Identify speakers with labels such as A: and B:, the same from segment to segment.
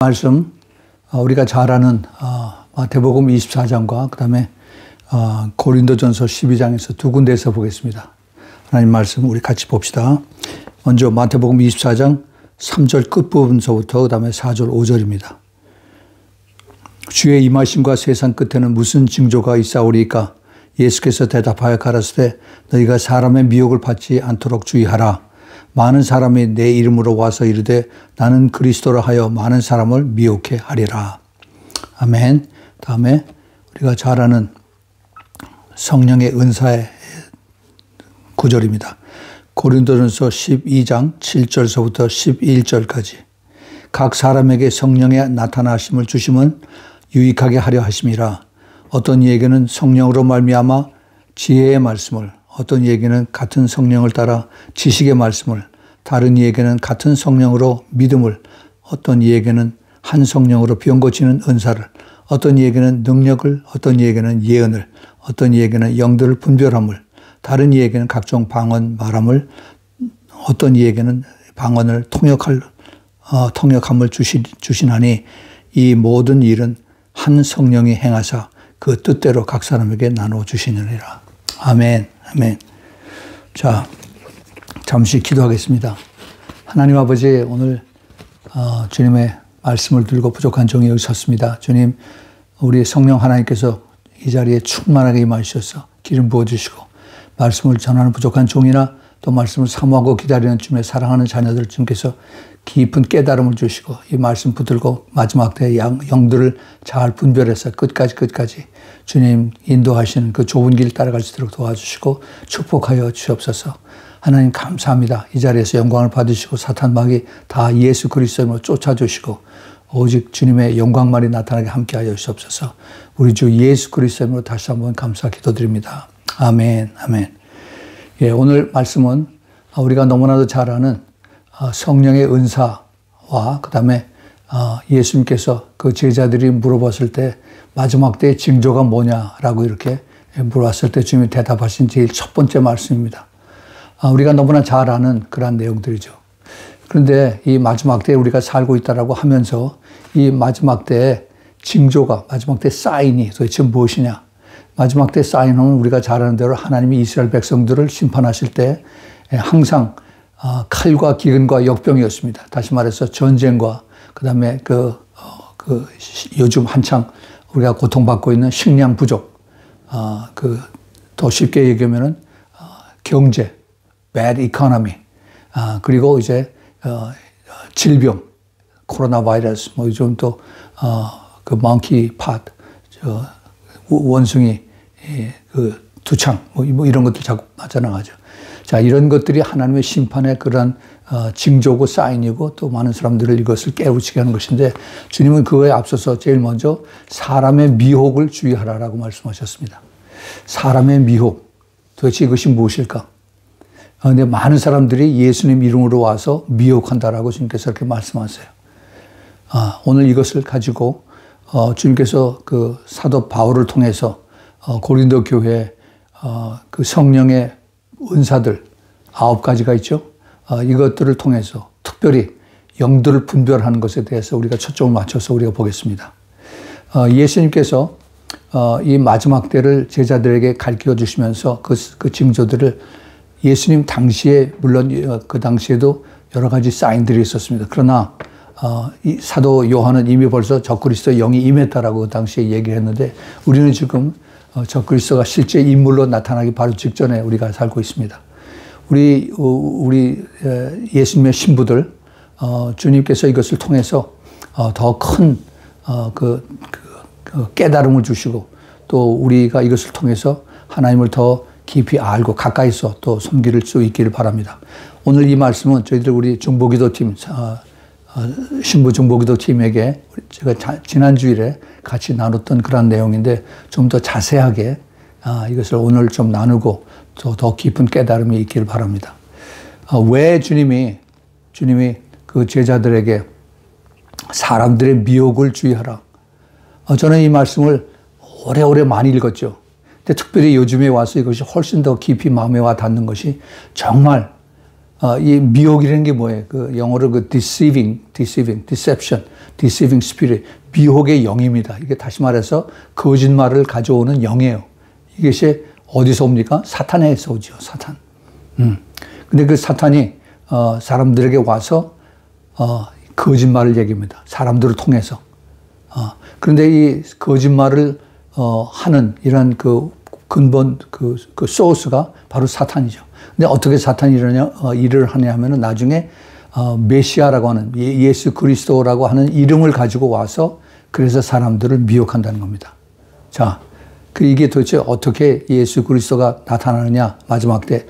A: 말씀 우리가 잘 아는 마태복음 24장과 그 다음에 고린도전서 12장에서 두 군데에서 보겠습니다. 하나님 말씀 우리 같이 봅시다. 먼저 마태복음 24장 3절 끝부분서부터 그 다음에 4절 5절입니다. 주의 임하심과 세상 끝에는 무슨 징조가 있사오리이까? 예수께서 대답하여 가라사대 너희가 사람의 미혹을 받지 않도록 주의하라. 많은 사람이 내 이름으로 와서 이르되 나는 그리스도라 하여 많은 사람을 미혹해 하리라. 아멘. 다음에 우리가 잘 아는 성령의 은사의 구절입니다. 고린도전서 12장 7절서부터 11절까지 각 사람에게 성령의 나타나심을 주심은 유익하게 하려 하심이라. 어떤 이에게는 성령으로 말미암아 지혜의 말씀을, 어떤 이에게는 같은 성령을 따라 지식의 말씀을, 다른 이에게는 같은 성령으로 믿음을, 어떤 이에게는 한 성령으로 병 고치는 은사를, 어떤 이에게는 능력을, 어떤 이에게는 예언을, 어떤 이에게는 영들을 분별함을, 다른 이에게는 각종 방언 말함을, 어떤 이에게는 방언을 통역함을 주시나니 이 모든 일은 한 성령이 행하사 그 뜻대로 각 사람에게 나누어 주시느니라. 아멘. 아멘. 자, 잠시 기도하겠습니다. 하나님 아버지, 오늘 주님의 말씀을 들고 부족한 종이 여기 섰습니다. 주님, 우리 성령 하나님께서 이 자리에 충만하게 임하셔서 기름 부어주시고 말씀을 전하는 부족한 종이나 또 말씀을 사모하고 기다리는 주님의 사랑하는 자녀들 주님께서 깊은 깨달음을 주시고 이 말씀 붙들고 마지막 때에 영들을 잘 분별해서 끝까지 주님 인도하시는 그 좁은 길 따라갈 수 있도록 도와주시고 축복하여 주옵소서. 하나님 감사합니다. 이 자리에서 영광을 받으시고 사탄 마귀 다 예수 그리스도로 쫓아주시고 오직 주님의 영광만이 나타나게 함께하여 주옵소서. 우리 주 예수 그리스도로 다시 한번 감사 기도드립니다. 아멘. 아멘. 예, 오늘 말씀은 우리가 너무나도 잘 아는 성령의 은사와 그 다음에 예수님께서 그 제자들이 물어봤을 때 마지막 때의 징조가 뭐냐라고 이렇게 물어봤을 때 주님이 대답하신 제일 첫 번째 말씀입니다. 우리가 너무나 잘 아는 그러한 내용들이죠. 그런데 이 마지막 때에 우리가 살고 있다라고 하면서 이 마지막 때의 징조가, 마지막 때 사인이 도대체 무엇이냐? 마지막 때 사인은 우리가 잘 아는 대로 하나님이 이스라엘 백성들을 심판하실 때 항상 칼과 기근과 역병이었습니다. 다시 말해서 전쟁과 그다음에 요즘 한창 우리가 고통받고 있는 식량 부족, 더 쉽게 얘기하면은 경제, bad economy, 그리고 이제 질병, 코로나 바이러스, 뭐 요즘 또 그 monkey pot, 원숭이 그 두창, 뭐 이런 것들 자꾸 나타나죠. 자, 이런 것들이 하나님의 심판의 그런 징조고 사인이고 또 많은 사람들을 이것을 깨우치게 하는 것인데 주님은 그거에 앞서서 제일 먼저 사람의 미혹을 주의하라라고 말씀하셨습니다. 사람의 미혹, 도대체 이것이 무엇일까? 그런데 많은 사람들이 예수님 이름으로 와서 미혹한다라고 주님께서 이렇게 말씀하세요. 오늘 이것을 가지고 주님께서 그 사도 바울을 통해서 고린도 교회에 그 성령의 은사들 9가지가 있죠. 이것들을 통해서 특별히 영들을 분별하는 것에 대해서 우리가 초점을 맞춰서 우리가 보겠습니다. 예수님께서 이 마지막 때를 제자들에게 가르쳐 주시면서 그 징조들을 예수님 당시에 물론 그 당시에도 여러 가지 사인들이 있었습니다. 그러나 이 사도 요한은 이미 벌써 적그리스도의 영이 임했다라고 그 당시에 얘기를 했는데 우리는 지금 적그리스도가 실제 인물로 나타나기 바로 직전에 우리가 살고 있습니다. 우리 예수님의 신부들, 주님께서 이것을 통해서 더 큰 깨달음을 주시고 또 우리가 이것을 통해서 하나님을 더 깊이 알고 가까이서 또 섬길 수 있기를 바랍니다. 오늘 이 말씀은 저희들 우리 중보기도팀, 신부 중보기도팀에게 제가 지난 주일에 같이 나눴던 그런 내용인데 좀 더 자세하게 이것을 오늘 좀 나누고 더 깊은 깨달음이 있기를 바랍니다. 왜 주님이 그 제자들에게 사람들의 미혹을 주의하라. 저는 이 말씀을 오래오래 많이 읽었죠. 근데 특별히 요즘에 와서 이것이 훨씬 더 깊이 마음에 와 닿는 것이 정말 이 미혹이라는 게 뭐예요? 그 영어로 그 deception, deceiving spirit, 미혹의 영입니다. 이게 다시 말해서 거짓말을 가져오는 영이에요. 이것이 어디서 옵니까? 사탄에서 오죠, 사탄. 근데 그 사탄이, 사람들에게 와서, 거짓말을 얘기합니다. 사람들을 통해서. 그런데 이 거짓말을, 하는 이런 그 근본, 그 소스가 바로 사탄이죠. 근데 어떻게 사탄이 일을 하냐 하면은 나중에, 메시아라고 하는, 예수 그리스도라고 하는 이름을 가지고 와서 그래서 사람들을 미혹한다는 겁니다. 자, 이게 도대체 어떻게 예수 그리스도가 나타나느냐, 마지막 때.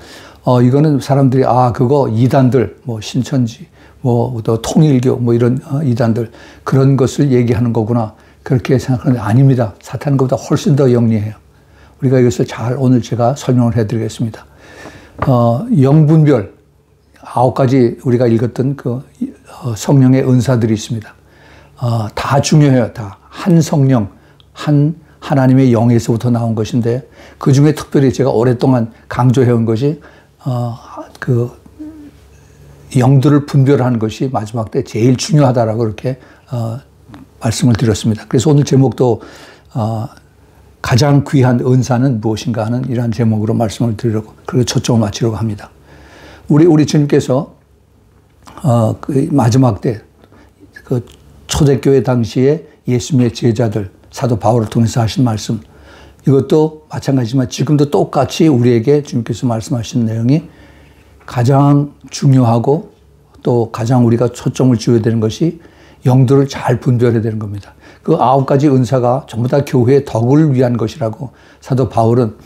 A: 이거는 사람들이, 그거 이단들, 뭐, 신천지, 뭐, 또 통일교, 뭐, 이런 이단들, 그런 것을 얘기하는 거구나. 그렇게 생각하는데 아닙니다. 사탄은 것보다 훨씬 더 영리해요. 우리가 이것을 잘 오늘 제가 설명을 해 드리겠습니다. 영분별, 9가지 우리가 읽었던 그 성령의 은사들이 있습니다. 다 중요해요. 다. 한 성령, 하나님의 영에서부터 나온 것인데 그 중에 특별히 제가 오랫동안 강조해온 것이 그 영들을 분별하는 것이 마지막 때 제일 중요하다라고 이렇게 말씀을 드렸습니다. 그래서 오늘 제목도 가장 귀한 은사는 무엇인가 하는 이러한 제목으로 말씀을 드리려고 그리고 초점을 맞추려고 합니다. 우리 주님께서 그 마지막 때 그 초대교회 당시에 예수님의 제자들 사도 바울을 통해서 하신 말씀, 이것도 마찬가지지만 지금도 똑같이 우리에게 주님께서 말씀하신 내용이 가장 중요하고 또 가장 우리가 초점을 지어야 되는 것이 영들을 잘 분별해야 되는 겁니다. 그 9가지 은사가 전부 다 교회의 덕을 위한 것이라고 사도 바울은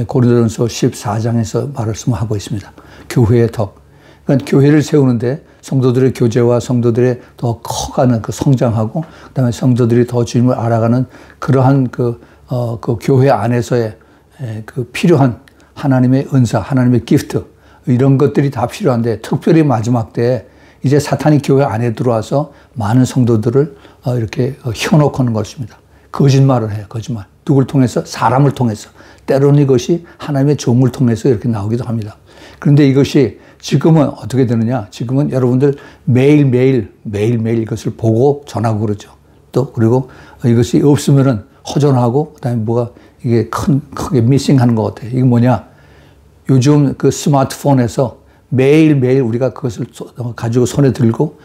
A: 고린도전서 14장에서 말씀하고 있습니다. 교회의 덕. 그러니까 교회를 세우는데 성도들의 교제와 성도들의 더 커가는 그 성장하고 그다음에 성도들이 더 주님을 알아가는 그러한 그 교회 안에서의 그 필요한 하나님의 은사, 하나님의 기프트 이런 것들이 다 필요한데 특별히 마지막 때에 이제 사탄이 교회 안에 들어와서 많은 성도들을 이렇게 혀놓고 하는 것입니다. 거짓말을 해요. 거짓말. 누굴 통해서? 사람을 통해서. 때로는 이것이 하나님의 종을 통해서 이렇게 나오기도 합니다. 그런데 이것이 지금은 어떻게 되느냐? 지금은 여러분들 매일매일 이것을 보고 전하고 그러죠. 또 그리고 이것이 없으면은 허전하고 그다음에 뭐가 이게 크게 미싱하는 것 같아요. 이게 뭐냐? 요즘 그 스마트폰에서 매일매일 우리가 그것을 가지고 손에 들고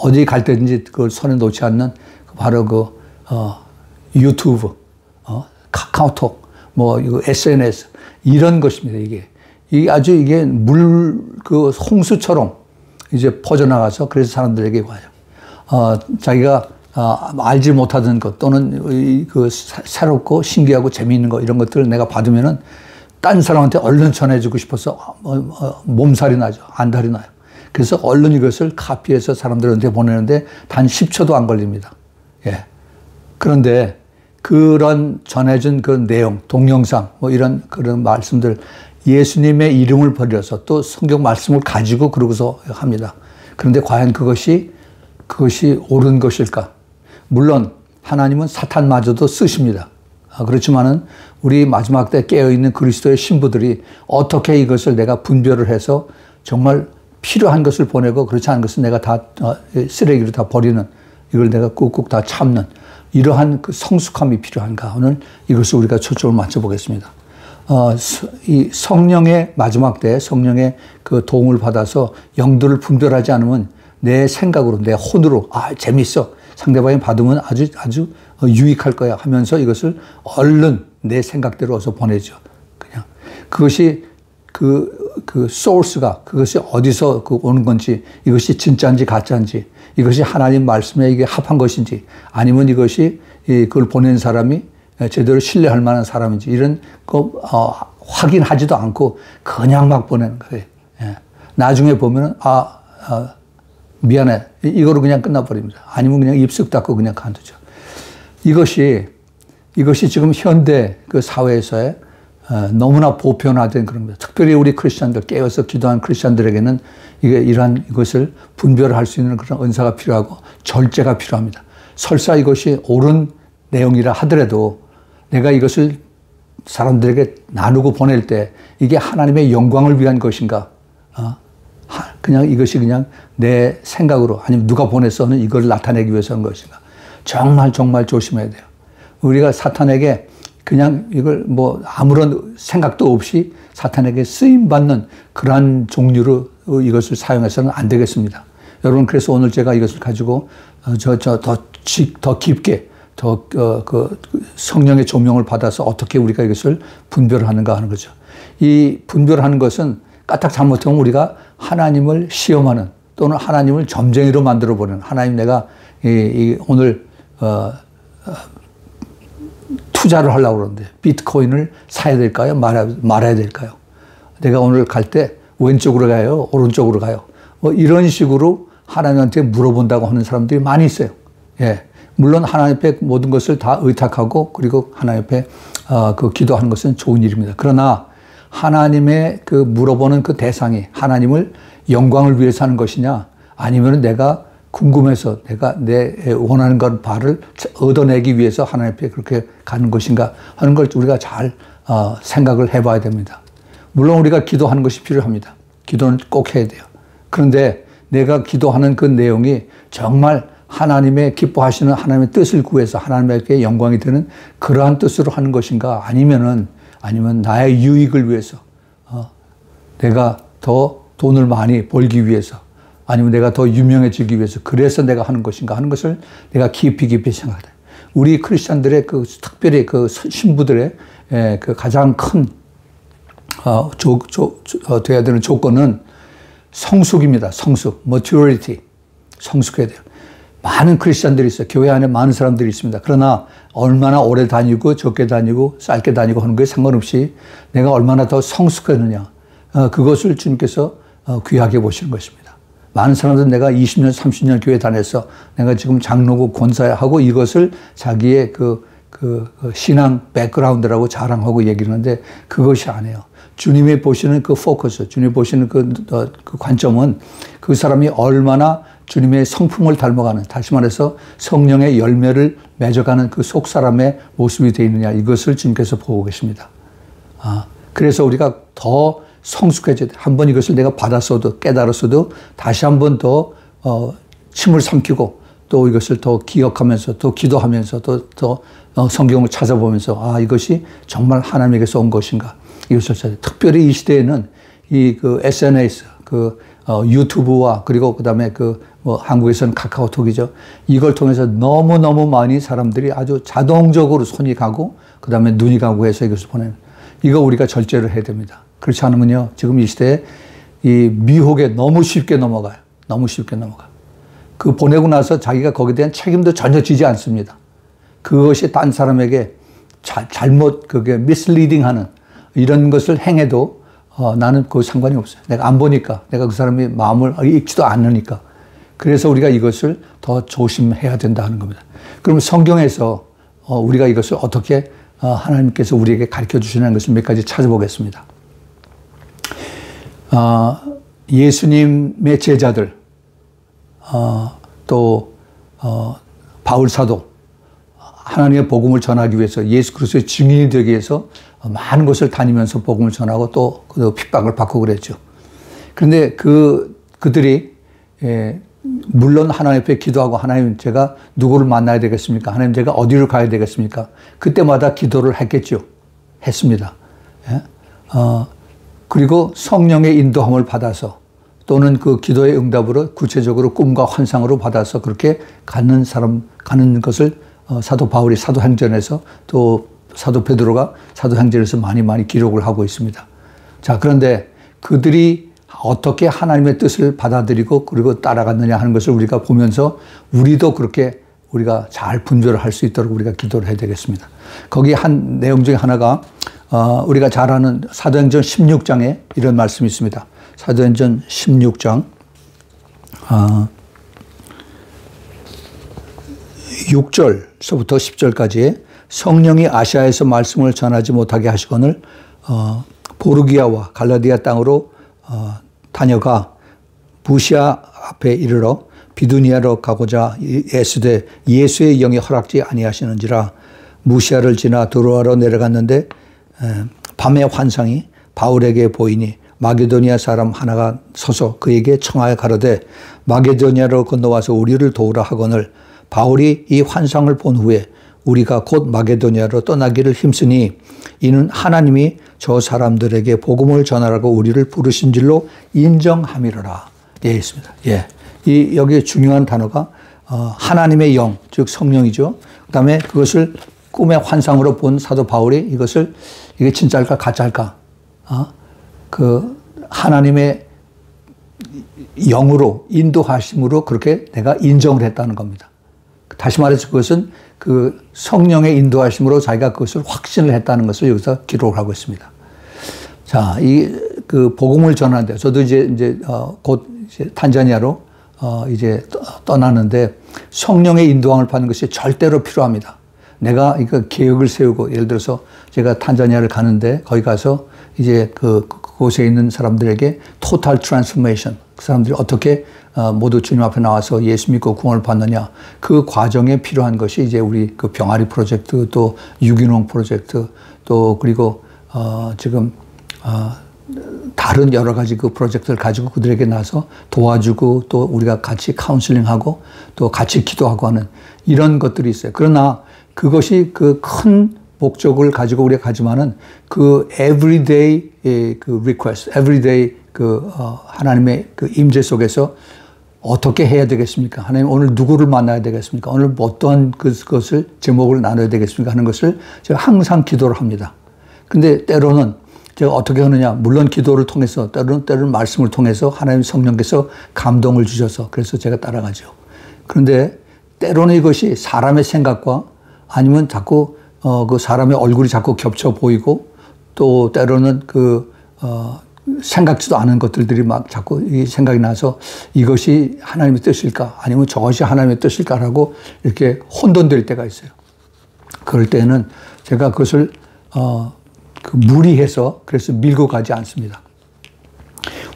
A: 어디 갈 때든지 그걸 손에 놓지 않는 바로 유튜브, 카카오톡, 뭐 이거 SNS 이런 것입니다. 이게 아주 이게 홍수처럼 이제 퍼져나가서 그래서 사람들에게 와요. 자기가 알지 못하던 것 또는 그 새롭고 신기하고 재미있는 거 이런 것들을 내가 받으면은 딴 사람한테 얼른 전해주고 싶어서 몸살이 나죠. 안달이 나요. 그래서 얼른 이것을 카피해서 사람들한테 보내는데 단 10초도 안 걸립니다. 예. 그런데 그런 전해준 그 내용, 동영상, 뭐 이런 그런 말씀들 예수님의 이름을 버려서 또 성경 말씀을 가지고 그러고서 합니다. 그런데 과연 그것이 옳은 것일까? 물론 하나님은 사탄마저도 쓰십니다. 그렇지만은 우리 마지막 때 깨어있는 그리스도의 신부들이 어떻게 이것을 내가 분별을 해서 정말 필요한 것을 보내고 그렇지 않은 것은 내가 다 쓰레기로 다 버리는 이걸 내가 꾹꾹 다 참는 이러한 그 성숙함이 필요한가? 오늘 이것을 우리가 초점을 맞춰보겠습니다. 이 성령의 마지막 때 성령의 그 도움을 받아서 영들을 분별하지 않으면 내 생각으로 내 혼으로 재밌어 상대방이 받으면 아주 유익할 거야 하면서 이것을 얼른 내 생각대로 어서 보내죠. 그냥 그것이 그 소스가 그것이 어디서 오는 건지 이것이 진짜인지 가짜인지 이것이 하나님 말씀에 이게 합한 것인지 아니면 이것이 그걸 보낸 사람이 제대로 신뢰할 만한 사람인지 이런 거 확인하지도 않고 그냥 막 보내는 거예요. 예. 나중에 보면은 미안해 이거로 그냥 끝나버립니다. 아니면 그냥 입술 닫고 그냥 간두죠. 이것이 지금 현대 그 사회에서의 너무나 보편화된 그런 겁니다. 특별히 우리 크리스천들 깨어서 기도하는 크리스천들에게는 이러한 이것을 분별할 수 있는 그런 은사가 필요하고 절제가 필요합니다. 설사 이것이 옳은 내용이라 하더라도 내가 이것을 사람들에게 나누고 보낼 때 이게 하나님의 영광을 위한 것인가? 그냥 이것이 그냥 내 생각으로 아니면 누가 보내서는 이걸 나타내기 위해서 한 것인가. 정말 정말 조심해야 돼요. 우리가 사탄에게 그냥 이걸 뭐 아무런 생각도 없이 사탄에게 쓰임받는 그러한 종류로 이것을 사용해서는 안 되겠습니다. 여러분, 그래서 오늘 제가 이것을 가지고 더 깊게 그 성령의 조명을 받아서 어떻게 우리가 이것을 분별하는가 하는 거죠. 이 분별하는 것은 까딱 잘못하면 우리가 하나님을 시험하는 또는 하나님을 점쟁이로 만들어버리는, 하나님 내가 오늘 투자를 하려고 그러는데 비트코인을 사야 될까요? 말아야 될까요? 내가 오늘 갈 때 왼쪽으로 가요? 오른쪽으로 가요? 뭐 이런 식으로 하나님한테 물어본다고 하는 사람들이 많이 있어요. 예. 물론 하나님 앞에 모든 것을 다 의탁하고 그리고 하나님 앞에 기도하는 것은 좋은 일입니다. 그러나 하나님의 그 물어보는 그 대상이 하나님을 영광을 위해서 하는 것이냐, 아니면 내가 궁금해서 내가 내 원하는 바를 얻어내기 위해서 하나님 앞에 그렇게 가는 것인가 하는 걸 우리가 잘 생각을 해봐야 됩니다. 물론 우리가 기도하는 것이 필요합니다. 기도는 꼭 해야 돼요. 그런데 내가 기도하는 그 내용이 정말 하나님의 기뻐하시는 하나님의 뜻을 구해서 하나님에게 영광이 되는 그러한 뜻으로 하는 것인가, 아니면 나의 유익을 위해서 내가 더 돈을 많이 벌기 위해서, 아니면 내가 더 유명해지기 위해서 그래서 내가 하는 것인가 하는 것을 내가 깊이 생각해야 돼요. 우리 크리스찬들의 특별히 신부들의 그 가장 큰 돼야 되는 조건은 성숙입니다. 성숙, maturity, 성숙해야 돼요. 많은 크리스찬들이 있어요. 교회 안에 많은 사람들이 있습니다. 그러나 얼마나 오래 다니고 적게 다니고 짧게 다니고 하는 것에 상관없이 내가 얼마나 더 성숙했느냐, 그것을 주님께서 귀하게 보시는 것입니다. 많은 사람들은 내가 20년, 30년 교회 다녀서 내가 지금 장로고 권사하고 이것을 자기의 그 신앙 백그라운드라고 자랑하고 얘기를 하는데 그것이 아니에요. 주님이 보시는 그 포커스, 주님이 보시는 그 관점은 그 사람이 얼마나 주님의 성품을 닮아가는, 다시 말해서 성령의 열매를 맺어가는 그 속 사람의 모습이 되어 있느냐, 이것을 주님께서 보고 계십니다. 그래서 우리가 더 성숙해져야 돼. 한번 이것을 내가 받았어도 깨달았어도 다시 한번 더 침을 삼키고 또 이것을 더 기억하면서 또 기도하면서 더 성경을 찾아보면서 이것이 정말 하나님에게서 온 것인가, 이것을 찾아야 돼. 특별히 이 시대에는 그 SNS, 유튜브와 그리고 그다음에 한국에서는 카카오톡이죠. 이걸 통해서 너무너무 많이 사람들이 아주 자동적으로 손이 가고 그다음에 눈이 가고 해서 이것을 보내는, 이거 우리가 절제를 해야 됩니다. 그렇지 않으면요, 지금 이 시대에 이 미혹에 너무 쉽게 넘어가요. 너무 쉽게 넘어가요. 그 보내고 나서 자기가 거기에 대한 책임도 전혀 지지 않습니다. 그것이 딴 사람에게 잘못 그게 misleading 하는 이런 것을 행해도 나는 그 상관이 없어요. 내가 안 보니까, 내가 그 사람의 마음을 읽지도 않으니까. 그래서 우리가 이것을 더 조심해야 된다 하는 겁니다. 그럼 성경에서 우리가 이것을 어떻게 하나님께서 우리에게 가르쳐 주시는 것을 몇 가지 찾아보겠습니다. 예수님의 제자들, 또 바울 사도, 하나님의 복음을 전하기 위해서 예수 그리스도의 증인이 되기 위해서 많은 곳을 다니면서 복음을 전하고 또 핍박을 받고 그랬죠. 그런데 그들이 물론 하나님 앞에 기도하고, 하나님 제가 누구를 만나야 되겠습니까? 하나님 제가 어디를 가야 되겠습니까? 그때마다 기도를 했겠죠. 했습니다. 그리고 성령의 인도함을 받아서 또는 그 기도의 응답으로 구체적으로 꿈과 환상으로 받아서 그렇게 가는 것을 사도 바울이 사도행전에서 또 사도 베드로가 사도행전에서 많이 기록을 하고 있습니다. 자, 그런데 그들이 어떻게 하나님의 뜻을 받아들이고 그리고 따라갔느냐 하는 것을 우리가 보면서 우리도 그렇게 우리가 잘 분별을 할 수 있도록 우리가 기도를 해야 되겠습니다. 거기 한 내용 중에 하나가 우리가 잘 아는 사도행전 16장에 이런 말씀이 있습니다. 사도행전 16장 6절서부터 10절까지에 성령이 아시아에서 말씀을 전하지 못하게 하시거늘 보르기아와 갈라디아 땅으로 다녀가 부시아 앞에 이르러 비두니아로 가고자 애쓰되 예수의 영이 허락지 아니하시는지라. 무시아를 지나 드로아로 내려갔는데 밤의 환상이 바울에게 보이니 마게도니아 사람 하나가 서서 그에게 청하여 가로되 마게도니아로 건너와서 우리를 도우라 하거늘 바울이 이 환상을 본 후에 우리가 곧 마게도니아로 떠나기를 힘쓰니 이는 하나님이 저 사람들에게 복음을 전하라고 우리를 부르신 줄로 인정함이로라. 예, 있습니다. 예. 여기에 중요한 단어가 하나님의 영, 즉 성령이죠. 그 다음에 그것을 꿈의 환상으로 본 사도 바울이 이게 진짜일까 가짜일까? 하나님의 영으로 인도하심으로 그렇게 내가 인정을 했다는 겁니다. 다시 말해서 그것은 그 성령의 인도하심으로 자기가 그것을 확신을 했다는 것을 여기서 기록을 하고 있습니다. 자, 그 복음을 전하는데 저도 이제 곧 이제 탄자니아로 이제 떠나는데 곳의 인도함을 받는 것이 절대로 필요합니다. 내가 이거 계획을 세우고 예를 들어서 제가 탄자니아를 가는데 거기 가서 이제 그곳에 있는 사람들에게 total transformation, 그 사람들이 어떻게 모두 주님 앞에 나와서 예수 믿고 구원을 받느냐, 그 과정에 필요한 것이 이제 우리 그 병아리 프로젝트, 또 유기농 프로젝트, 또 그리고 지금 다른 여러 가지 그 프로젝트를 가지고 그들에게 나서 도와주고 또 우리가 같이 카운슬링하고 또 같이 기도하고 하는 이런 것들이 있어요. 그러나 그것이 그 큰 목적을 가지고 우리가 가지만은 그 everyday 그 request, everyday 하나님의 그 임재 속에서 어떻게 해야 되겠습니까? 하나님 오늘 누구를 만나야 되겠습니까? 오늘 어떠한 그것을 제목을 나눠야 되겠습니까? 하는 것을 제가 항상 기도를 합니다. 근데 때로는 제가 어떻게 하느냐? 물론 기도를 통해서 때로는 말씀을 통해서 하나님 성령께서 감동을 주셔서 그래서 제가 따라가죠. 그런데 때로는 이것이 사람의 생각과 아니면 자꾸 그 사람의 얼굴이 자꾸 겹쳐 보이고 또 때로는 생각지도 않은 것들이 막 자꾸 이 생각이 나서 이것이 하나님의 뜻일까 아니면 저것이 하나님의 뜻일까라고 이렇게 혼돈될 때가 있어요. 그럴 때는 제가 그것을 무리해서 그래서 밀고 가지 않습니다.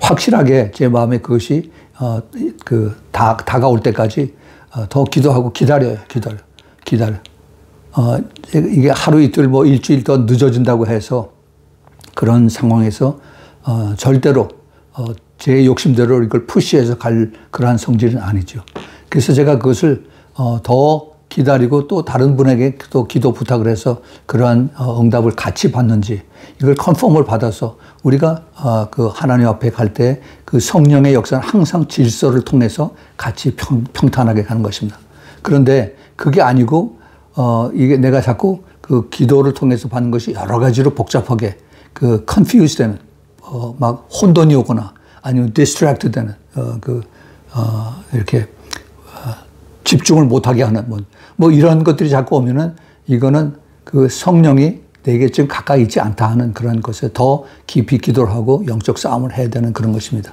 A: 확실하게 제 마음에 그것이 다가올 때까지 더 기도하고 기다려요. 기다려. 이게 하루 이틀 뭐 일주일 더 늦어진다고 해서 그런 상황에서 절대로 제 욕심대로 이걸 푸시해서 갈 그러한 성질은 아니죠. 그래서 제가 그것을 더 기다리고 또 다른 분에게 또 기도 부탁을 해서 그러한 응답을 같이 받는지 이걸 컨펌을 받아서 우리가 그 하나님 앞에 갈 때 그 성령의 역사는 항상 질서를 통해서 같이 평탄하게 가는 것입니다. 그런데 그게 아니고 이게 내가 자꾸 그 기도를 통해서 받는 것이 여러 가지로 복잡하게 confused 되는 막 혼돈이 오거나 아니면 distract 되는 이렇게 집중을 못하게 하는 뭐 이런 것들이 자꾸 오면은 이거는 그 성령이 내게 지금 가까이 있지 않다 하는 그런 것에 더 깊이 기도를 하고 영적 싸움을 해야 되는 그런 것입니다.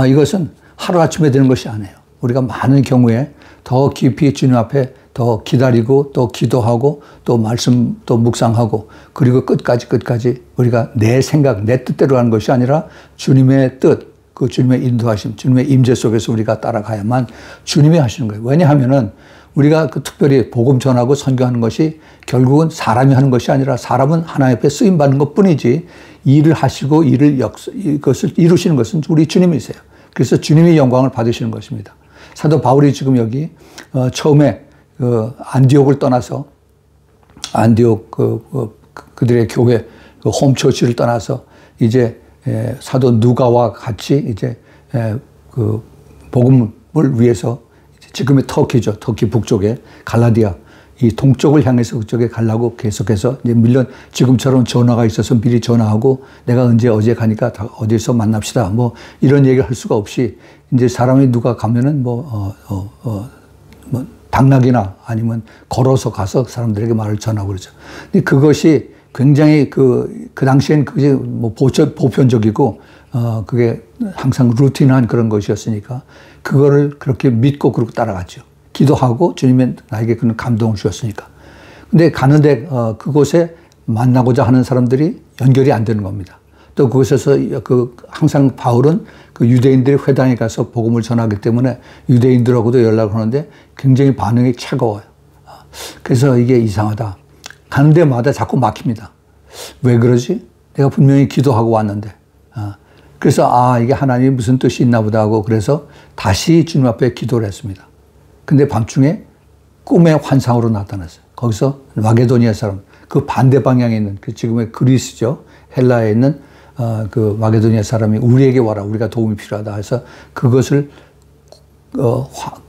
A: 이것은 하루아침에 되는 것이 아니에요. 우리가 많은 경우에 더 깊이 주님 앞에 더 기다리고 또 기도하고 또 말씀 또 묵상하고 그리고 끝까지 우리가 내 생각, 내 뜻대로 하는 것이 아니라 주님의 뜻, 그 주님의 인도하심, 주님의 임재 속에서 우리가 따라가야만 주님이 하시는 거예요. 왜냐하면은 우리가 특별히 복음 전하고 선교하는 것이 결국은 사람이 하는 것이 아니라 사람은 하나님 앞에 쓰임 받는 것 뿐이지 일을 하시고 이것을 이루시는 것은 우리 주님이세요. 그래서 주님의 영광을 받으시는 것입니다. 사도 바울이 지금 여기 처음에 안디옥을 떠나서 안디옥 그들의 교회 홈처치를 떠나서 이제 사도 누가와 같이 이제 복음을 위해서 지금의 터키죠. 터키 북쪽에 갈라디아 이 동쪽을 향해서 그쪽에 가려고 계속해서 이제 물론 지금처럼 전화가 있어서 미리 전화하고 내가 어제 가니까 어디서 만납시다. 뭐 이런 얘기를 할 수가 없이 이제 사람이 누가 가면은 뭐 당락이나 아니면 걸어서 가서 사람들에게 말을 전하고 그러죠. 근데 그것이 굉장히 그 당시엔 그게 뭐 보편적이고 그게 항상 루틴한 그런 것이었으니까 그거를 그렇게 믿고 그렇게 따라갔죠. 기도하고 주님이 나에게 그런 감동을 주셨으니까. 근데 가는데 그곳에 만나고자 하는 사람들이 연결이 안 되는 겁니다. 또 그곳에서 항상 바울은 그 유대인들의 회당에 가서 복음을 전하기 때문에 유대인들하고도 연락을 하는데 굉장히 반응이 차가워요. 그래서 이게 이상하다. 가는 데마다 자꾸 막힙니다. 왜 그러지? 내가 분명히 기도하고 왔는데. 그래서 이게 하나님이 무슨 뜻이 있나 보다 하고 그래서 다시 주님 앞에 기도를 했습니다. 근데 밤중에 꿈의 환상으로 나타났어요. 거기서 마게도니아 사람, 그 반대 방향에 있는 그 지금의 그리스죠. 헬라에 있는 그 마게도니아 사람이 우리에게 와라. 우리가 도움이 필요하다 해서 그것을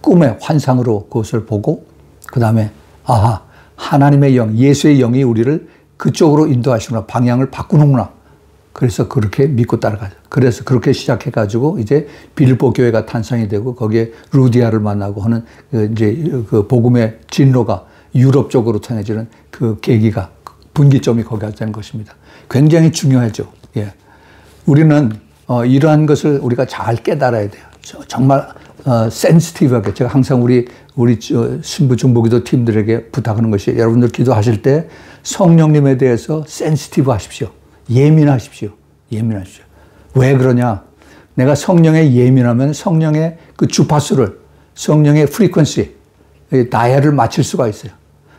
A: 꿈의 환상으로 그것을 보고 그 다음에 하나님의 영, 예수의 영이 우리를 그쪽으로 인도하시구나. 방향을 바꾸는구나. 그래서 그렇게 믿고 따라가죠. 그래서 그렇게 시작해가지고 이제 빌립보 교회가 탄생이 되고 거기에 루디아를 만나고 하는 이제 그 복음의 진로가 유럽 쪽으로 통해지는 그 계기가 분기점이 거기가 되는 것입니다. 굉장히 중요하죠. 예. 우리는 이러한 것을 우리가 잘 깨달아야 돼요. 정말 센시티브하게 제가 항상 우리 신부 중보기도 팀들에게 부탁하는 것이 여러분들 기도하실 때 성령님에 대해서 센시티브 하십시오. 예민하십시오. 예민하십시오. 왜 그러냐? 내가 성령에 예민하면 성령의 그 주파수를, 성령의 프리퀀시, 다이얼을 맞출 수가 있어요.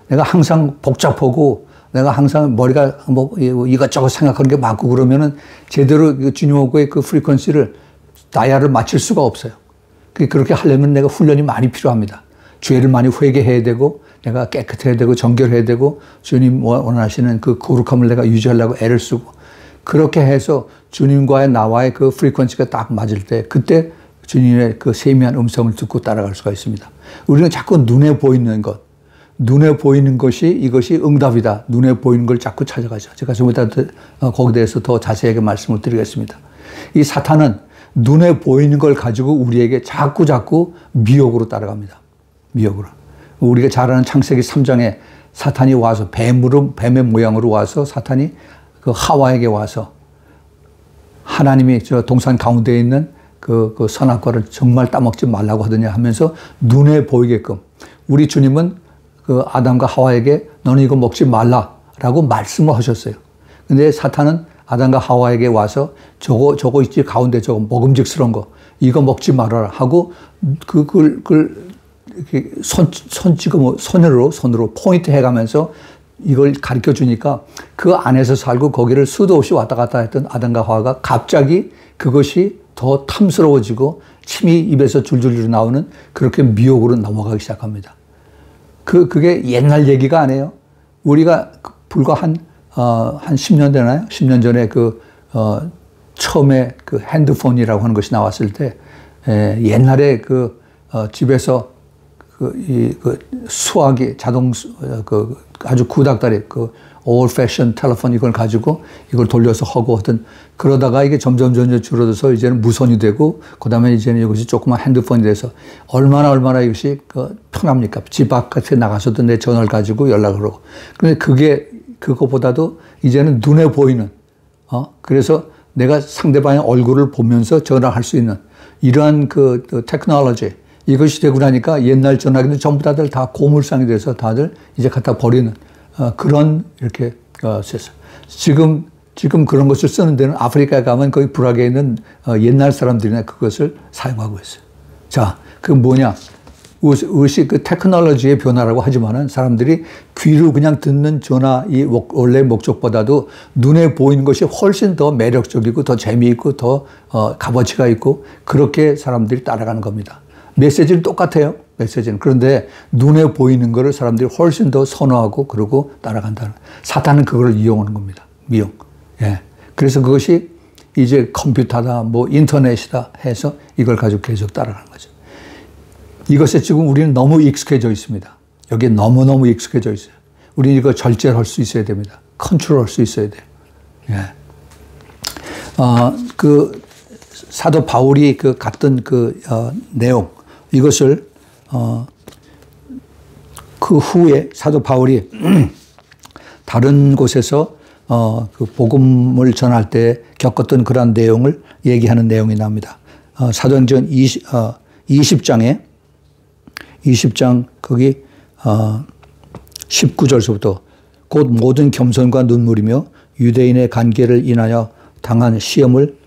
A: 내가 항상 복잡하고 내가 항상 머리가 뭐 이것저것 생각하는 게 많고 그러면은 제대로 주님하고의 그 프리퀀시를 다이얼을 맞출 수가 없어요. 그렇게 하려면 내가 훈련이 많이 필요합니다. 죄를 많이 회개해야 되고 내가 깨끗해야 되고 정결해야 되고 주님 원하시는 그 거룩함을 내가 유지하려고 애를 쓰고 그렇게 해서 주님과의 나와의 그 프리퀀시가 딱 맞을 때 그때 주님의 그 세미한 음성을 듣고 따라갈 수가 있습니다. 우리는 자꾸 눈에 보이는 것, 눈에 보이는 것이 이것이 응답이다. 눈에 보이는 걸 자꾸 찾아가죠. 제가 좀 이따 거기에 대해서 더 자세하게 말씀을 드리겠습니다. 이 사탄은 눈에 보이는 걸 가지고 우리에게 자꾸 미혹으로 따라갑니다. 미혹으로. 우리가 잘 아는 창세기 3장에 사탄이 와서 뱀의 모양으로 와서 사탄이 그 하와에게 와서 하나님이 저 동산 가운데에 있는 그 선악과를 정말 따먹지 말라고 하더냐 하면서 눈에 보이게끔 우리 주님은 그 아담과 하와에게 너는 이거 먹지 말라라고 말씀을 하셨어요. 근데 사탄은 아담과 하와에게 와서 저거 있지 가운데 저거 먹음직스러운 거 이거 먹지 말아라 하고 그걸 이렇게 손으로 포인트 해가면서 이걸 가르쳐 주니까 그 안에서 살고 거기를 수도 없이 왔다 갔다 했던 아담과 하와가 갑자기 그것이 더 탐스러워지고 침이 입에서 줄줄줄 나오는 그렇게 미혹으로 넘어가기 시작합니다. 그게 옛날 얘기가 아니에요. 우리가 불과 한 10년 되나요? 10년 전에 처음에 그 핸드폰이라고 하는 것이 나왔을 때, 옛날에 집에서 수화기, 아주 구닥다리, old fashion 텔레폰 이걸 가지고 이걸 돌려서 하고 하던 그러다가 이게 점점 줄어들어서 이제는 무선이 되고 그 다음에 이제는 이것이 조그만 핸드폰이 돼서 얼마나 이것이 편합니까? 집 바깥에 나가서도 내 전화를 가지고 연락을 하고. 그런데 그거보다도 이제는 눈에 보이는, 그래서 내가 상대방의 얼굴을 보면서 전화할 수 있는 이러한 테크놀로지 이것이 되고 나니까 옛날 전화기는 전부 다들 다 고물상이 돼서 다들 이제 갖다 버리는 그런 이렇게 지금 그런 것을 쓰는 데는 아프리카에 가면 거기 불악에 있는 옛날 사람들이나 그것을 사용하고 있어요. 자, 그 뭐냐? 의식 테크놀로지의 변화라고 하지만은 사람들이 귀로 그냥 듣는 전화 이 원래 목적보다도 눈에 보이는 것이 훨씬 더 매력적이고 더 재미있고 더 값어치가 있고 그렇게 사람들이 따라가는 겁니다. 메시지는 똑같아요. 메시지는. 그런데 눈에 보이는 거를 사람들이 훨씬 더 선호하고 그러고 따라간다는. 사탄은 그걸 이용하는 겁니다. 미용. 예. 그래서 그것이 이제 컴퓨터다, 뭐 인터넷이다 해서 이걸 가지고 계속 따라가는 거죠. 이것에 지금 우리는 너무 익숙해져 있습니다. 여기에 너무너무 익숙해져 있어요. 우리는 이거 절제할 수 있어야 됩니다. 컨트롤할 수 있어야 돼요. 예. 사도 바울이 갔던 내용, 이것을, 그 후에 사도 바울이 다른 곳에서, 복음을 전할 때 겪었던 그런 내용을 얘기하는 내용이 나옵니다. 사도행전 20장 거기, 19절서부터 곧 모든 겸손과 눈물이며 유대인의 관계를 인하여 당한 시험을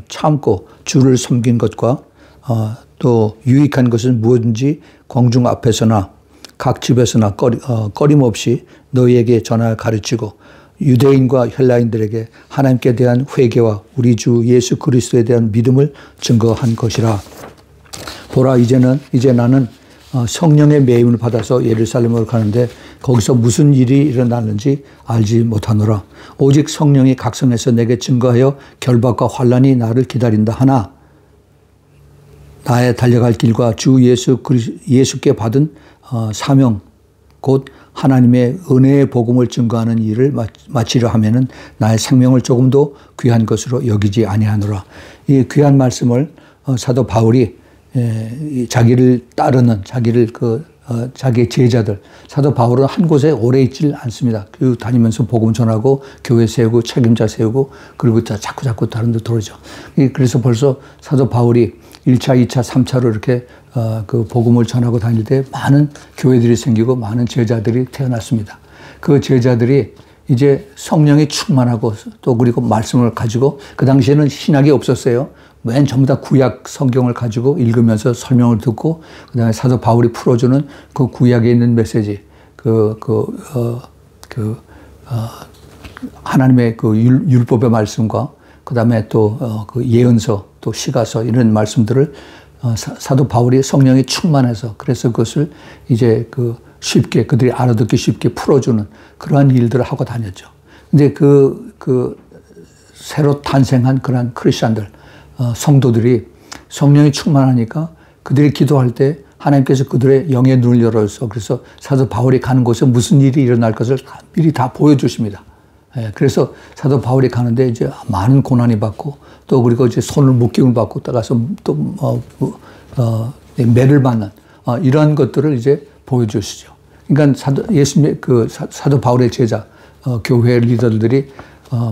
A: 참고 주를 섬긴 것과 또 유익한 것은 무엇인지 공중 앞에서나 각 집에서나 꺼림없이 너희에게 전하 가르치고 유대인과 헬라인들에게 하나님께 대한 회개와 우리 주 예수 그리스도에 대한 믿음을 증거한 것이라. 보라, 이제 나는 성령의 매임을 받아서 예루살렘으로 가는데 거기서 무슨 일이 일어나는지 알지 못하노라. 오직 성령이 각성해서 내게 증거하여 결박과 환난이 나를 기다린다 하나 나의 달려갈 길과 주 예수께 받은 사명 곧 하나님의 은혜의 복음을 증거하는 일을 마치려 하면은 나의 생명을 조금도 귀한 것으로 여기지 아니하노라. 이 귀한 말씀을 사도 바울이 자기를 따르는 자기의 제자들, 사도 바울은 한 곳에 오래 있질 않습니다. 다니면서 복음 전하고 교회 세우고 책임자 세우고 그리고 자꾸 다른 데 돌아오죠. 그래서 벌써 사도 바울이 1차, 2차, 3차로 이렇게 그 복음을 전하고 다닐 때 많은 교회들이 생기고 많은 제자들이 태어났습니다. 그 제자들이 이제 성령이 충만하고 또 그리고 말씀을 가지고 그 당시에는 신약이 없었어요. 맨 전부 다 구약 성경을 가지고 읽으면서 설명을 듣고 그다음에 사도 바울이 풀어주는 그 구약에 있는 메시지, 하나님의 그 율법의 말씀과 그다음에 또 그 예언서 또 시가서 이런 말씀들을 사도 바울이 성령이 충만해서 그래서 그것을 이제 쉽게 그들이 알아듣기 쉽게 풀어주는 그러한 일들을 하고 다녔죠. 근데 새로 탄생한 그러한 크리스천들, 성도들이 성령이 충만하니까 그들이 기도할 때 하나님께서 그들의 영의 눈을 열어서 그래서 사도 바울이 가는 곳에 무슨 일이 일어날 것을 미리 다 보여주십니다. 그래서 사도 바울이 가는데 이제 많은 고난이 받고 또 그리고 이제 손을 묶임을 받고 따라서 또 매를 받는 이러한 것들을 이제 보여주시죠. 그러니까 사도 바울의 제자 교회 리더들이